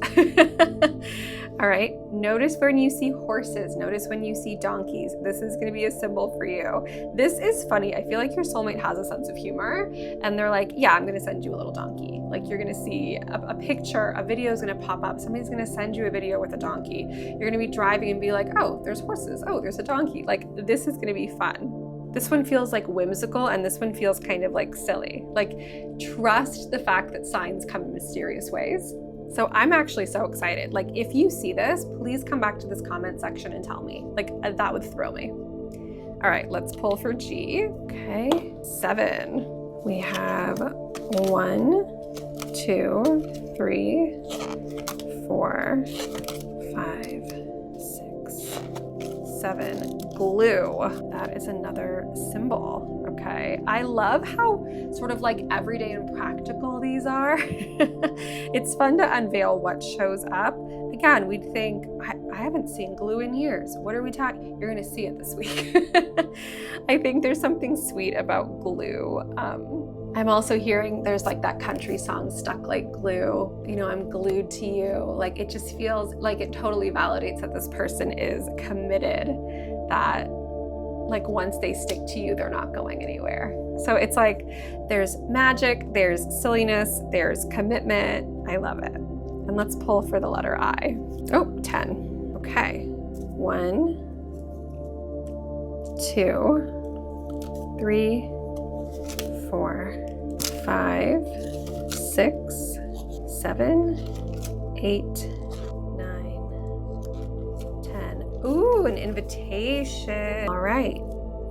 All right, notice when you see horses, notice when you see donkeys. This is gonna be a symbol for you. This is funny. I feel like your soulmate has a sense of humor and they're like, yeah, I'm gonna send you a little donkey. Like you're gonna see a picture, a video is gonna pop up. Somebody's gonna send you a video with a donkey. You're gonna be driving and be like, oh, there's horses. Oh, there's a donkey. Like this is gonna be fun. This one feels like whimsical and this one feels kind of like silly. Like trust the fact that signs come in mysterious ways. So I'm actually so excited. Like if you see this, please come back to this comment section and tell me. Like that would thrill me. All right, let's pull for G. Okay, 7. We have 1, 2, 3, 4, 5, 6, 7. Glue. That is another symbol. Okay. I love how sort of like everyday and practical these are. It's fun to unveil what shows up. Again, we'd think, I haven't seen glue in years. What are we talking? You're going to see it this week. I think there's something sweet about glue. I'm also hearing there's like that country song, Stuck Like Glue. You know, I'm glued to you. Like it just feels like it totally validates that this person is committed, that like once they stick to you, they're not going anywhere. So it's like there's magic, there's silliness, there's commitment. I love it. And let's pull for the letter I. Oh, 10. Okay. 1, 2, 3, 4, 5, 6, 7, 8, 9, 10. Ooh, an invitation. All right.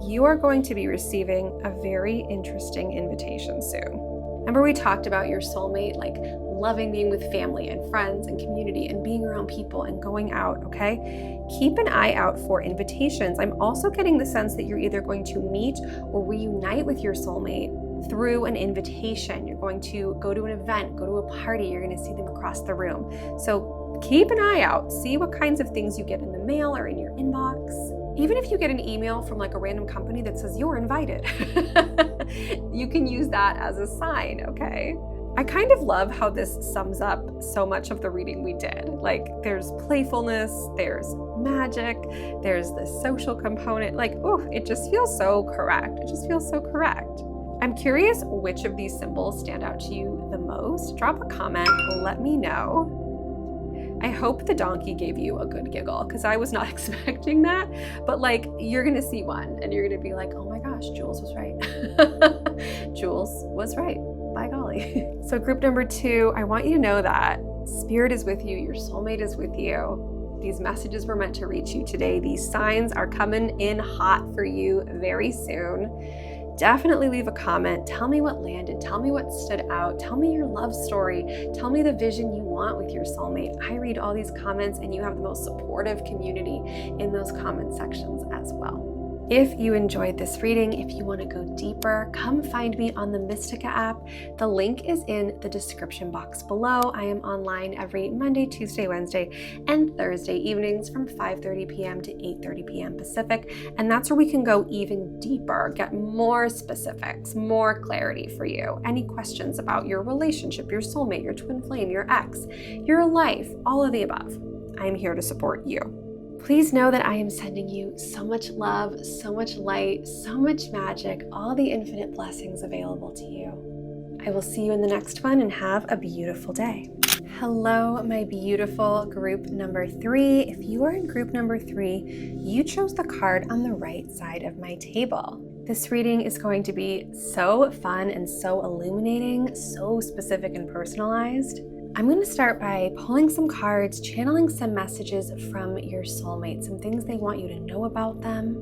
You are going to be receiving a very interesting invitation soon. Remember we talked about your soulmate, like loving being with family and friends and community and being around people and going out, okay? Keep an eye out for invitations. I'm also getting the sense that you're either going to meet or reunite with your soulmate through an invitation. You're going to go to an event, go to a party, you're going to see them across the room. So keep an eye out, see what kinds of things you get in the mail or in your inbox. Even if you get an email from like a random company that says you're invited, you can use that as a sign, okay? I kind of love how this sums up so much of the reading we did. Like there's playfulness, there's magic, there's the social component. Like, oh, it just feels so correct. It just feels so correct. I'm curious which of these symbols stand out to you the most. Drop a comment, let me know. I hope the donkey gave you a good giggle because I was not expecting that, but like you're gonna see one and you're gonna be like, oh my gosh, Jules was right. Jules was right, by golly. So group number 2, I want you to know that spirit is with you, your soulmate is with you. These messages were meant to reach you today. These signs are coming in hot for you very soon. Definitely leave a comment. Tell me what landed. Tell me what stood out. Tell me your love story. Tell me the vision you want with your soulmate. I read all these comments and you have the most supportive community in those comment sections as well. If you enjoyed this reading, if you want to go deeper, come find me on the Mystica app. The link is in the description box below. I am online every Monday, Tuesday, Wednesday, and Thursday evenings from 5:30 p.m. to 8:30 p.m. Pacific. And that's where we can go even deeper, get more specifics, more clarity for you. Any questions about your relationship, your soulmate, your twin flame, your ex, your life, all of the above. I'm here to support you. Please know that I am sending you so much love, so much light, so much magic, all the infinite blessings available to you. I will see you in the next one and have a beautiful day. Hello, my beautiful group number 3. If you are in group number 3, you chose the card on the right side of my table. This reading is going to be so fun and so illuminating, so specific and personalized. I'm going to start by pulling some cards, channeling some messages from your soulmate, some things they want you to know about them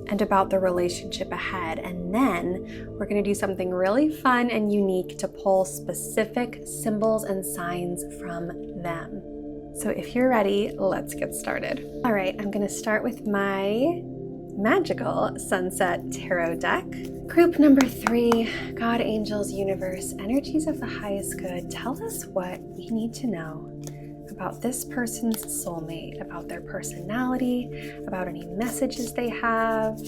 and about the relationship ahead. And then we're going to do something really fun and unique to pull specific symbols and signs from them. So if you're ready, let's get started. All right, I'm going to start with my magical Sunset Tarot deck. Group number 3, God, Angels, Universe, Energies of the Highest Good. Tell us what we need to know about this person's soulmate, about their personality, about any messages they have,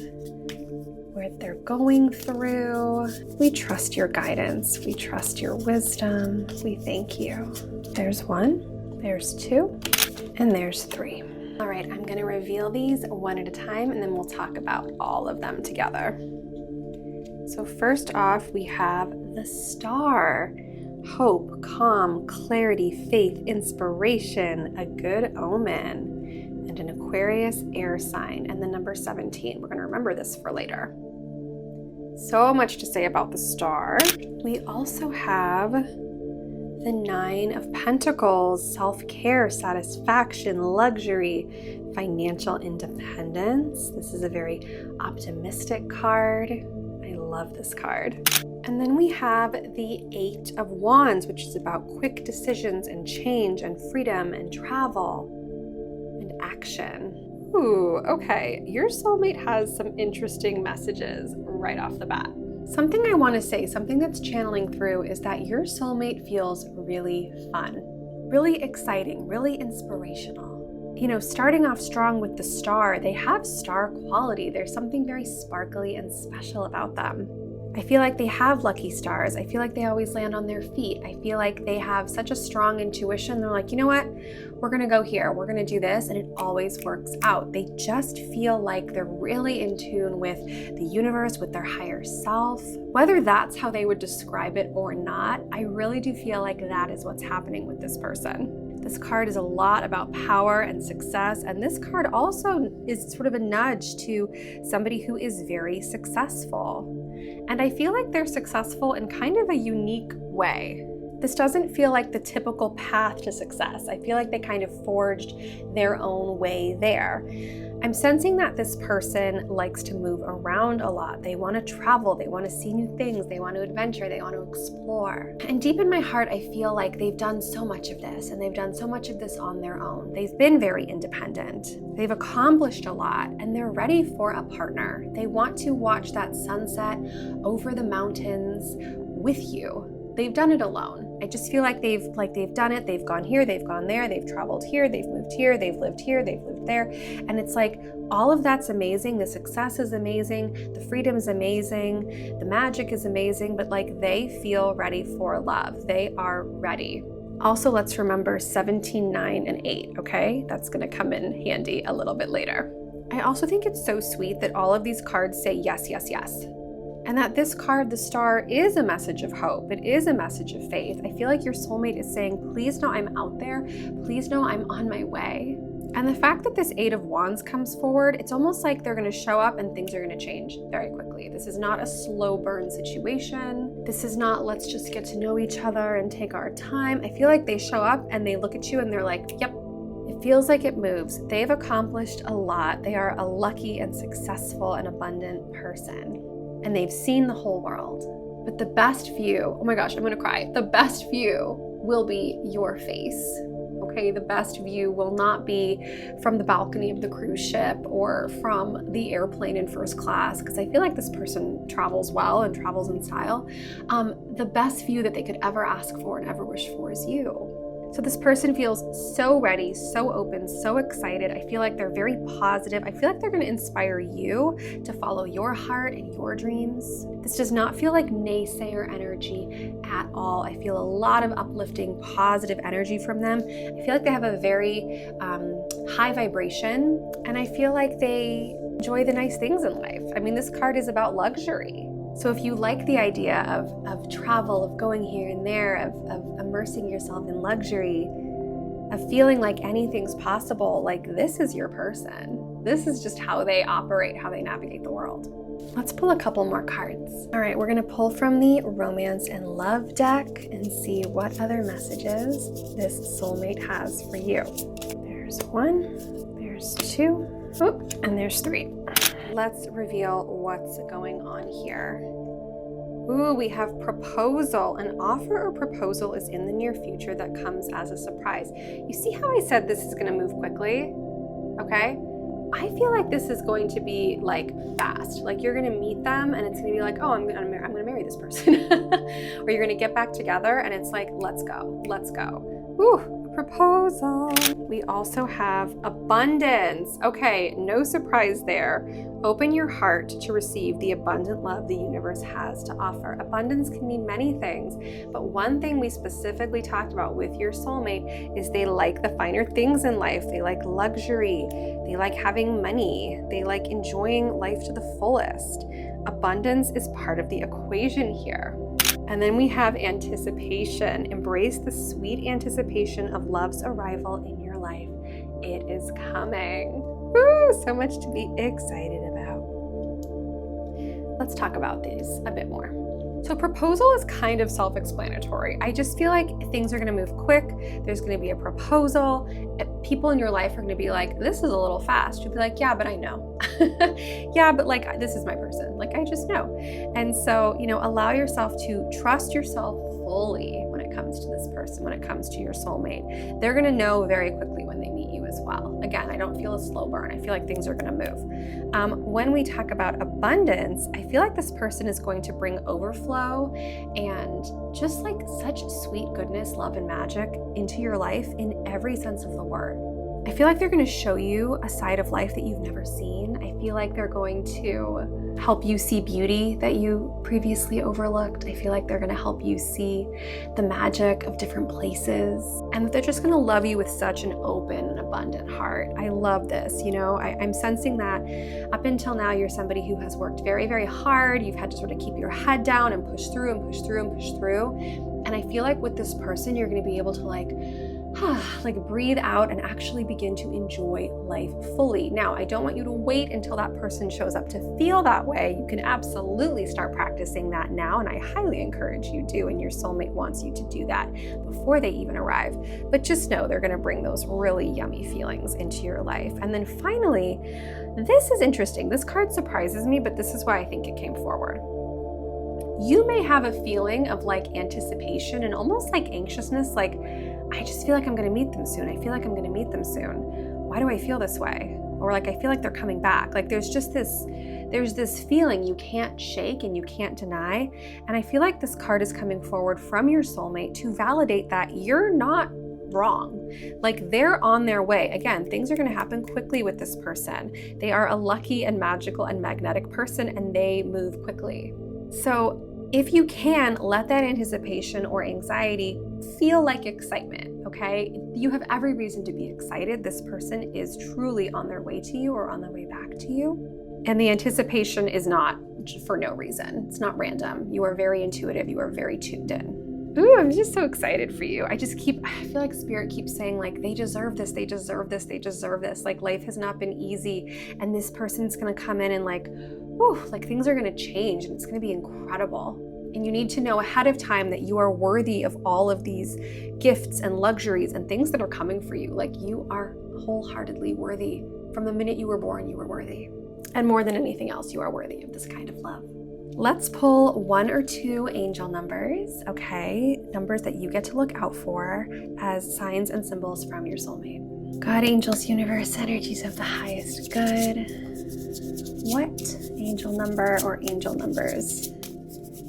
what they're going through. We trust your guidance. We trust your wisdom. We thank you. There's 1, there's 2, and there's 3. All right, I'm going to reveal these one at a time, and then we'll talk about all of them together. So first off, we have the Star. Hope, calm, clarity, faith, inspiration, a good omen, and an Aquarius air sign, and the number 17. We're going to remember this for later. So much to say about the Star. We also have the 9 of Pentacles, self-care, satisfaction, luxury, financial independence. This is a very optimistic card. I love this card. And then we have the 8 of Wands, which is about quick decisions and change and freedom and travel and action. Ooh, okay. Your soulmate has some interesting messages right off the bat. Something I want to say, something that's channeling through, is that your soulmate feels really fun, really exciting, really inspirational. You know, starting off strong with the Star, they have star quality. There's something very sparkly and special about them. I feel like they have lucky stars. I feel like they always land on their feet. I feel like they have such a strong intuition. They're like, you know what? We're going to go here. We're going to do this. And it always works out. They just feel like they're really in tune with the universe, with their higher self. Whether that's how they would describe it or not, I really do feel like that is what's happening with this person. This card is a lot about power and success, and this card also is sort of a nudge to somebody who is very successful. And I feel like they're successful in kind of a unique way. This doesn't feel like the typical path to success. I feel like they kind of forged their own way there. I'm sensing that this person likes to move around a lot. They want to travel, they want to see new things, they want to adventure, they want to explore. And deep in my heart, I feel like they've done so much of this, and they've done so much of this on their own. They've been very independent. They've accomplished a lot, and they're ready for a partner. They want to watch that sunset over the mountains with you. They've done it alone. I just feel like they've done it. They've gone here, they've gone there, they've traveled here, they've moved here, they've lived there. And it's like all of that's amazing. The success is amazing. The freedom is amazing. The magic is amazing. But like they feel ready for love. They are ready. Also, let's remember 17, 9, and 8, okay? That's going to come in handy a little bit later. I also think it's so sweet that all of these cards say yes, yes, yes. And that this card, the Star, is a message of hope. It is a message of faith. I feel like your soulmate is saying, please know I'm out there. Please know I'm on my way. And the fact that this 8 of Wands comes forward, it's almost like they're going to show up and things are going to change very quickly. This is not a slow burn situation. This is not, let's just get to know each other and take our time. I feel like they show up and they look at you and they're like, yep. It feels like it moves. They've accomplished a lot. They are a lucky and successful and abundant person. And they've seen the whole world. But the best view, oh my gosh, I'm gonna cry. The best view will be your face, okay? The best view will not be from the balcony of the cruise ship or from the airplane in first class, because I feel like this person travels well and travels in style. The best view that they could ever ask for and ever wish for is you. So this person feels so ready, so open, so excited. I feel like they're very positive. I feel like they're going to inspire you to follow your heart and your dreams. This does not feel like naysayer energy at all. I feel a lot of uplifting, positive energy from them. I feel like they have a very high vibration, and I feel like they enjoy the nice things in life. I mean, this card is about luxury. So if you like the idea of travel, of going here and there, of immersing yourself in luxury, of feeling like anything's possible, like this is your person. This is just how they operate, how they navigate the world. Let's pull a couple more cards. All right, we're gonna pull from the Romance and Love deck and see what other messages this soulmate has for you. There's 1, there's 2, and there's 3. Let's reveal what's going on here. Ooh, we have proposal. An offer or proposal is in the near future that comes as a surprise. You see how I said this is gonna move quickly? Okay? I feel like this is going to be like fast. Like you're gonna meet them and it's gonna be like, oh, I'm gonna marry this person. Or you're gonna get back together and it's like, let's go. Ooh. Proposal. We also have abundance. Okay, no surprise there. Open your heart to receive the abundant love the universe has to offer. Abundance can mean many things, but one thing we specifically talked about with your soulmate is they like the finer things in life. They like luxury. They like having money. They like enjoying life to the fullest. Abundance is part of the equation here. And then we have anticipation. Embrace the sweet anticipation of love's arrival in your life. It is coming. Woo, so much to be excited about. Let's talk about these a bit more. So proposal is kind of self-explanatory. I just feel like things are gonna move quick. There's gonna be a proposal. People in your life are gonna be like, this is a little fast. You'll be like, yeah, but I know. Yeah, but like, this is my person. Like, I just know. And so, allow yourself to trust yourself fully when it comes to this person, when it comes to your soulmate. They're gonna know very quickly when they meet you as well. Again, I don't feel a slow burn. I feel like things are gonna move. When we talk about abundance, I feel like this person is going to bring overflow and just like such sweet goodness, love, and magic into your life in every sense of the word. I feel like they're going to show you a side of life that you've never seen. I feel like they're going to help you see beauty that you previously overlooked. I feel like they're going to help you see the magic of different places, and that they're just going to love you with such an open and abundant heart. I love this. I'm sensing that up until now, you're somebody who has worked very, very hard. You've had to sort of keep your head down and push through and push through and push through. And I feel like with this person, you're going to be able to like breathe out and actually begin to enjoy life fully. Now, I don't want you to wait until that person shows up to feel that way. You can absolutely start practicing that now, and I highly encourage you to, and your soulmate wants you to do that before they even arrive. But just know they're going to bring those really yummy feelings into your life. And then finally, this is interesting. This card surprises me, but this is why I think it came forward. You may have a feeling of like anticipation and almost like anxiousness, like, I just feel like I'm gonna meet them soon. I feel like I'm gonna meet them soon. Why do I feel this way? Or like, I feel like they're coming back. Like there's this feeling you can't shake and you can't deny. And I feel like this card is coming forward from your soulmate to validate that you're not wrong. Like they're on their way. Again, things are going to happen quickly with this person. They are a lucky and magical and magnetic person, and they move quickly. So if you can, let that anticipation or anxiety feel like excitement, okay? You have every reason to be excited. This person is truly on their way to you or on their way back to you. And the anticipation is not for no reason. It's not random. You are very intuitive. You are very tuned in. Ooh, I'm just so excited for you. I feel like Spirit keeps saying like, they deserve this, they deserve this, they deserve this. Like life has not been easy, and this person's gonna come in and like, whew, like things are gonna change and it's gonna be incredible. And you need to know ahead of time that you are worthy of all of these gifts and luxuries and things that are coming for you. Like you are wholeheartedly worthy. From the minute you were born, you were worthy. And more than anything else, you are worthy of this kind of love. Let's pull 1 or 2 angel numbers, okay? Numbers that you get to look out for as signs and symbols from your soulmate. God, angels, universe, energies of the highest good. What angel number or angel numbers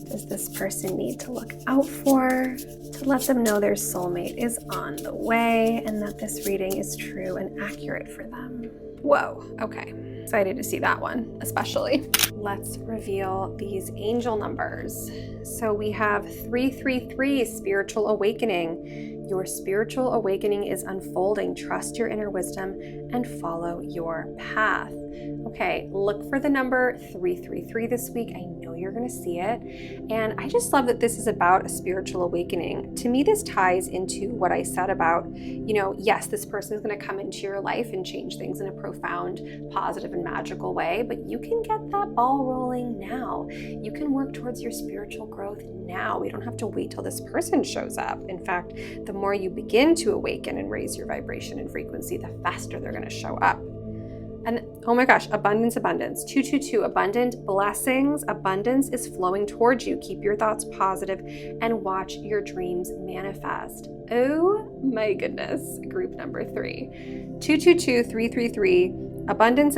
does this person need to look out for to let them know their soulmate is on the way and that this reading is true and accurate for them? Whoa, okay. Excited to see that one, especially. Let's reveal these angel numbers. So we have 333, spiritual awakening. Your spiritual awakening is unfolding. Trust your inner wisdom and follow your path. Okay, look for the number 333 this week. I know you're going to see it. And I just love that this is about a spiritual awakening. To me, this ties into what I said about, yes, this person is going to come into your life and change things in a profound, positive, and magical way, but you can get that ball rolling now. You can work towards your spiritual growth now. We don't have to wait till this person shows up. In fact, the more you begin to awaken and raise your vibration and frequency, the faster they're going to show up. And oh my gosh, abundance, 222, abundant blessings. Abundance is flowing towards you. Keep your thoughts positive and watch your dreams manifest. Oh my goodness, group number 3. 222, 333, abundance.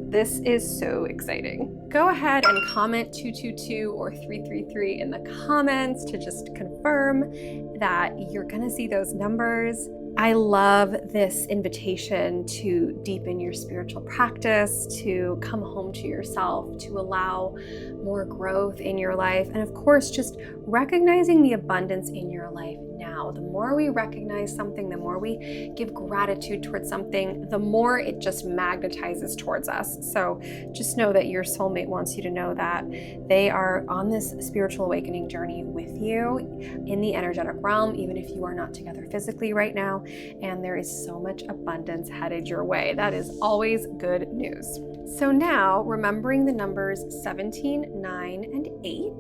This is so exciting. Go ahead and comment 222 or 333 in the comments to just confirm that you're gonna see those numbers. I love this invitation to deepen your spiritual practice, to come home to yourself, to allow more growth in your life, and of course, just recognizing the abundance in your life now. The more we recognize something, the more we give gratitude towards something, the more it just magnetizes towards us. So just know that your soulmate wants you to know that they are on this spiritual awakening journey with you in the energetic realm, even if you are not together physically right now, and there is so much abundance headed your way. That is always good news. So now, remembering the numbers 17, 9, and 8,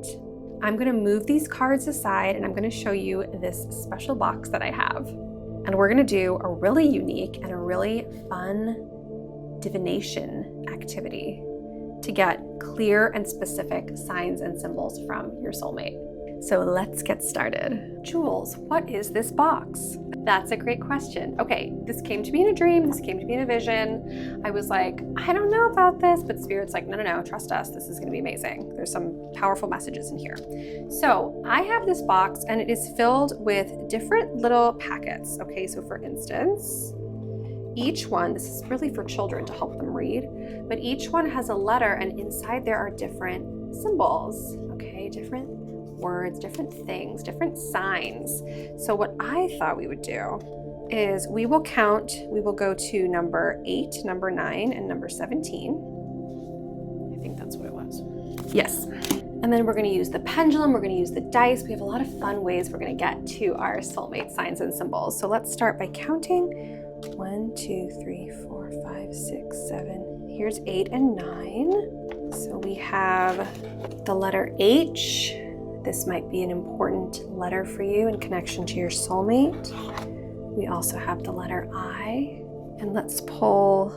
I'm going to move these cards aside and I'm going to show you this special box that I have. And we're going to do a really unique and a really fun divination activity to get clear and specific signs and symbols from your soulmate. So let's get started. Jules, what is this box? That's a great question. Okay, this came to me in a dream. This came to me in a vision. I was like, I don't know about this, but Spirit's like, no, trust us. This is going to be amazing. There's some powerful messages in here. So I have this box and it is filled with different little packets. Okay, so for instance, each one, this is really for children to help them read, but each one has a letter and inside there are different symbols, okay, different words, different things, different signs. So what I thought we would do is we will go to number 8, number 9, and number 17. I think that's what it was. Yes. And then we're going to use the pendulum, we're going to use the dice. We have a lot of fun ways we're going to get to our soulmate signs and symbols. So let's start by counting 1, 2, 3, 4, 5, 6, 7. Here's 8 and 9. So we have the letter H. This might be an important letter for you in connection to your soulmate. We also have the letter I. And let's pull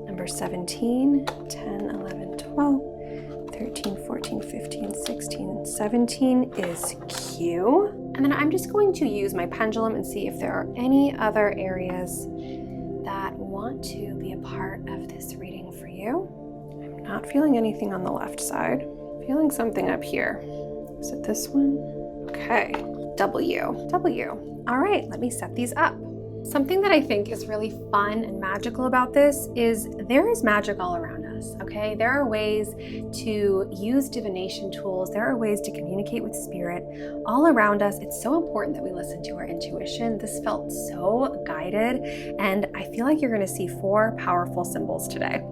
number 17, 10, 11, 12, 13, 14, 15, 16, 17 is Q. And then I'm just going to use my pendulum and see if there are any other areas that want to be a part of this reading for you. I'm not feeling anything on the left side. Feeling something up here. Is it this one? Okay, W. All right, let me set these up. Something that I think is really fun and magical about this is there is magic all around us, okay? There are ways to use divination tools. There are ways to communicate with spirit all around us. It's so important that we listen to our intuition. This felt so guided, and I feel like you're gonna see 4 powerful symbols today.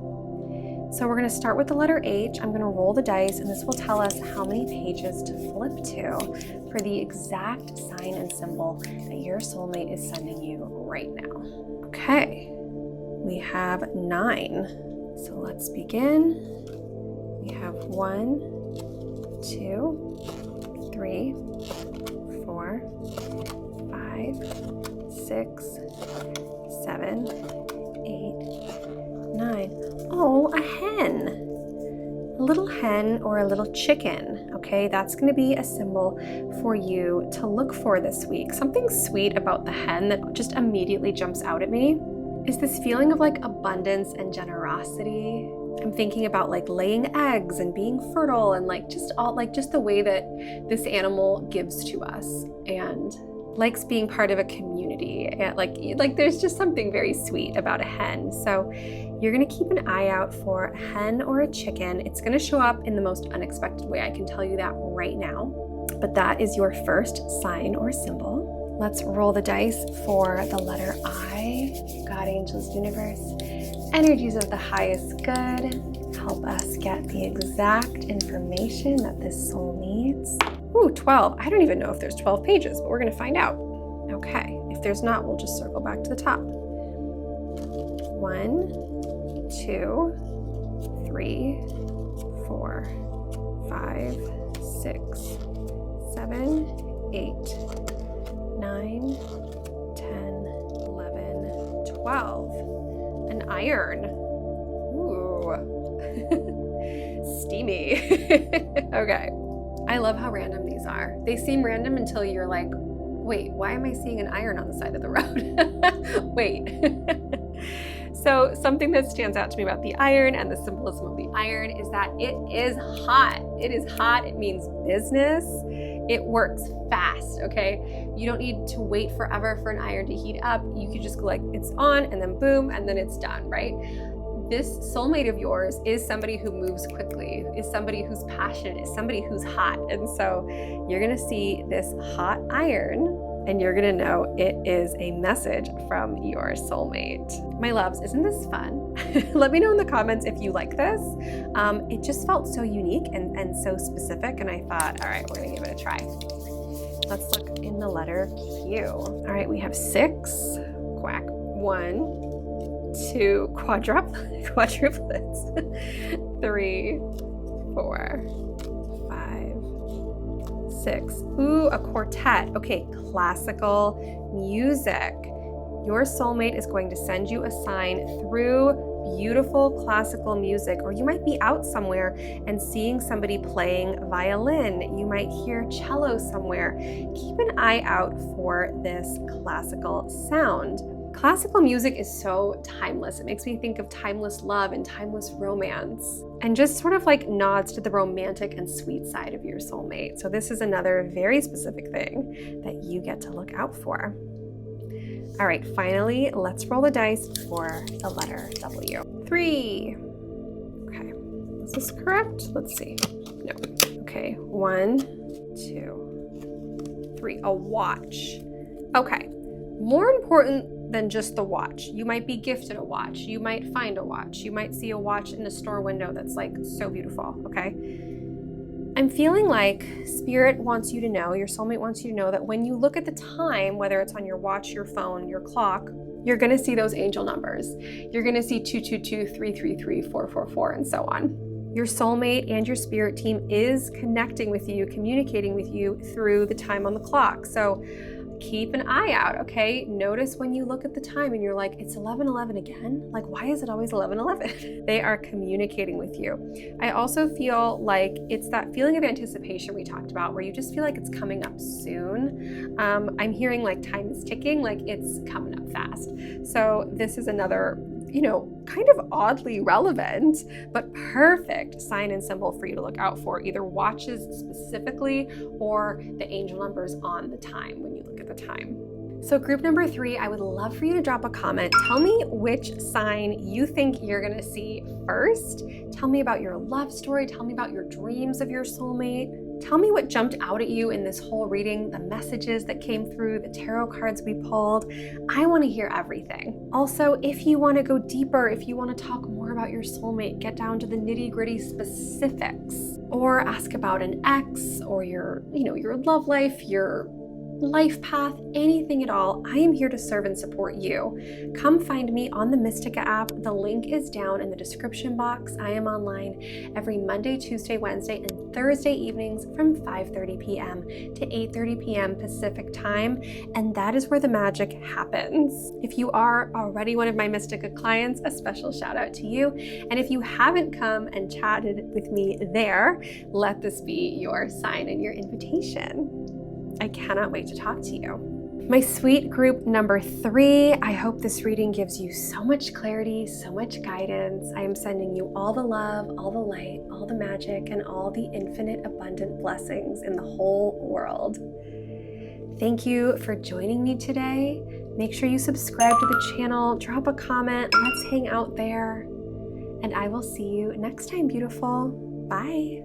So we're going to start with the letter H. I'm going to roll the dice, and this will tell us how many pages to flip to for the exact sign and symbol that your soulmate is sending you right now. Okay, we have 9. So let's begin. We have 1, 2, 3, 4, 5, 6, 7, 8, 9. Oh, a hen. A little hen or a little chicken. Okay, that's going to be a symbol for you to look for this week. Something sweet about the hen that just immediately jumps out at me is this feeling of like abundance and generosity. I'm thinking about like laying eggs and being fertile and just the way that this animal gives to us and likes being part of a community. And like there's just something very sweet about a hen. So you're gonna keep an eye out for a hen or a chicken. It's gonna show up in the most unexpected way. I can tell you that right now. But that is your first sign or symbol. Let's roll the dice for the letter I. God, angels, universe, energies of the highest good. help us get the exact information that this soul needs. Ooh, 12. I don't even know if there's 12 pages, but we're going to find out. Okay, if there's not, we'll just circle back to the top. 1, 2, 3, 4, 5, 6, 7, 8, 9, 10, 11, 12. An iron. Ooh. Steamy. Okay. I love how random these are. They seem random until you're like, wait, why am I seeing an iron on the side of the road? Wait. So something that stands out to me about the iron and the symbolism of the iron is that it is hot. It is hot. It means business. It works fast, okay? You don't need to wait forever for an iron to heat up. You could just go like, it's on, and then boom, and then it's done, right? This soulmate of yours is somebody who moves quickly, is somebody who's passionate, is somebody who's hot. And so you're gonna see this hot iron, and you're gonna know it is a message from your soulmate. My loves, isn't this fun? Let me know in the comments if you like this. It just felt so unique and so specific, and I thought, all right, we're gonna give it a try. Let's look in the letter Q. All right, we have 6, quack, 1, 2, quadruplets, 3, 4, 5, 6. Ooh, a quartet. Okay, classical music. Your soulmate is going to send you a sign through beautiful classical music, or you might be out somewhere and seeing somebody playing violin. You might hear cello somewhere. Keep an eye out for this classical sound. Classical music is so timeless. It makes me think of timeless love and timeless romance, and just sort of like nods to the romantic and sweet side of your soulmate. So this is another very specific thing that you get to look out for. All right, finally, let's roll the dice for the letter W. 3. Okay, is this correct? Let's see. No. Okay, 1, 2, 3. A watch. Okay, more important than just the watch. You might be gifted a watch. You might find a watch. You might see a watch in a store window that's like so beautiful, okay? I'm feeling like Spirit wants you to know, your soulmate wants you to know that when you look at the time, whether it's on your watch, your phone, your clock, you're gonna see those angel numbers. You're gonna see 222, 333, 444, and so on. Your soulmate and your spirit team is connecting with you, communicating with you through the time on the clock. So keep an eye out, okay? Notice when you look at the time and you're like, it's 11:11 again? Like, why is it always 11:11? They are communicating with you. I also feel like it's that feeling of anticipation we talked about where you just feel like it's coming up soon. I'm hearing like time is ticking, like it's coming up fast. So this is another, you know, kind of oddly relevant, but perfect sign and symbol for you to look out for, either watches specifically or the angel numbers on the time when you look at the time. So group number 3, I would love for you to drop a comment. Tell me which sign you think you're gonna see first. Tell me about your love story. Tell me about your dreams of your soulmate. Tell me what jumped out at you in this whole reading, the messages that came through, the tarot cards we pulled. I want to hear everything. Also, if you want to go deeper, if you want to talk more about your soulmate, get down to the nitty-gritty specifics, or ask about an ex or your love life, your life path, anything at all, I am here to serve and support you. Come find me on the Mystica app. The link is down in the description box. I am online every Monday, Tuesday, Wednesday, and Thursday evenings from 5:30 p.m. to 8:30 p.m. Pacific time, and that is where the magic happens. If you are already one of my Mystica clients, a special shout out to you. And if you haven't come and chatted with me there, let this be your sign and your invitation. I cannot wait to talk to you. My sweet group number 3, I hope this reading gives you so much clarity, so much guidance. I am sending you all the love, all the light, all the magic, and all the infinite abundant blessings in the whole world. Thank you for joining me today. Make sure you subscribe to the channel, drop a comment, let's hang out there. And I will see you next time, beautiful. Bye.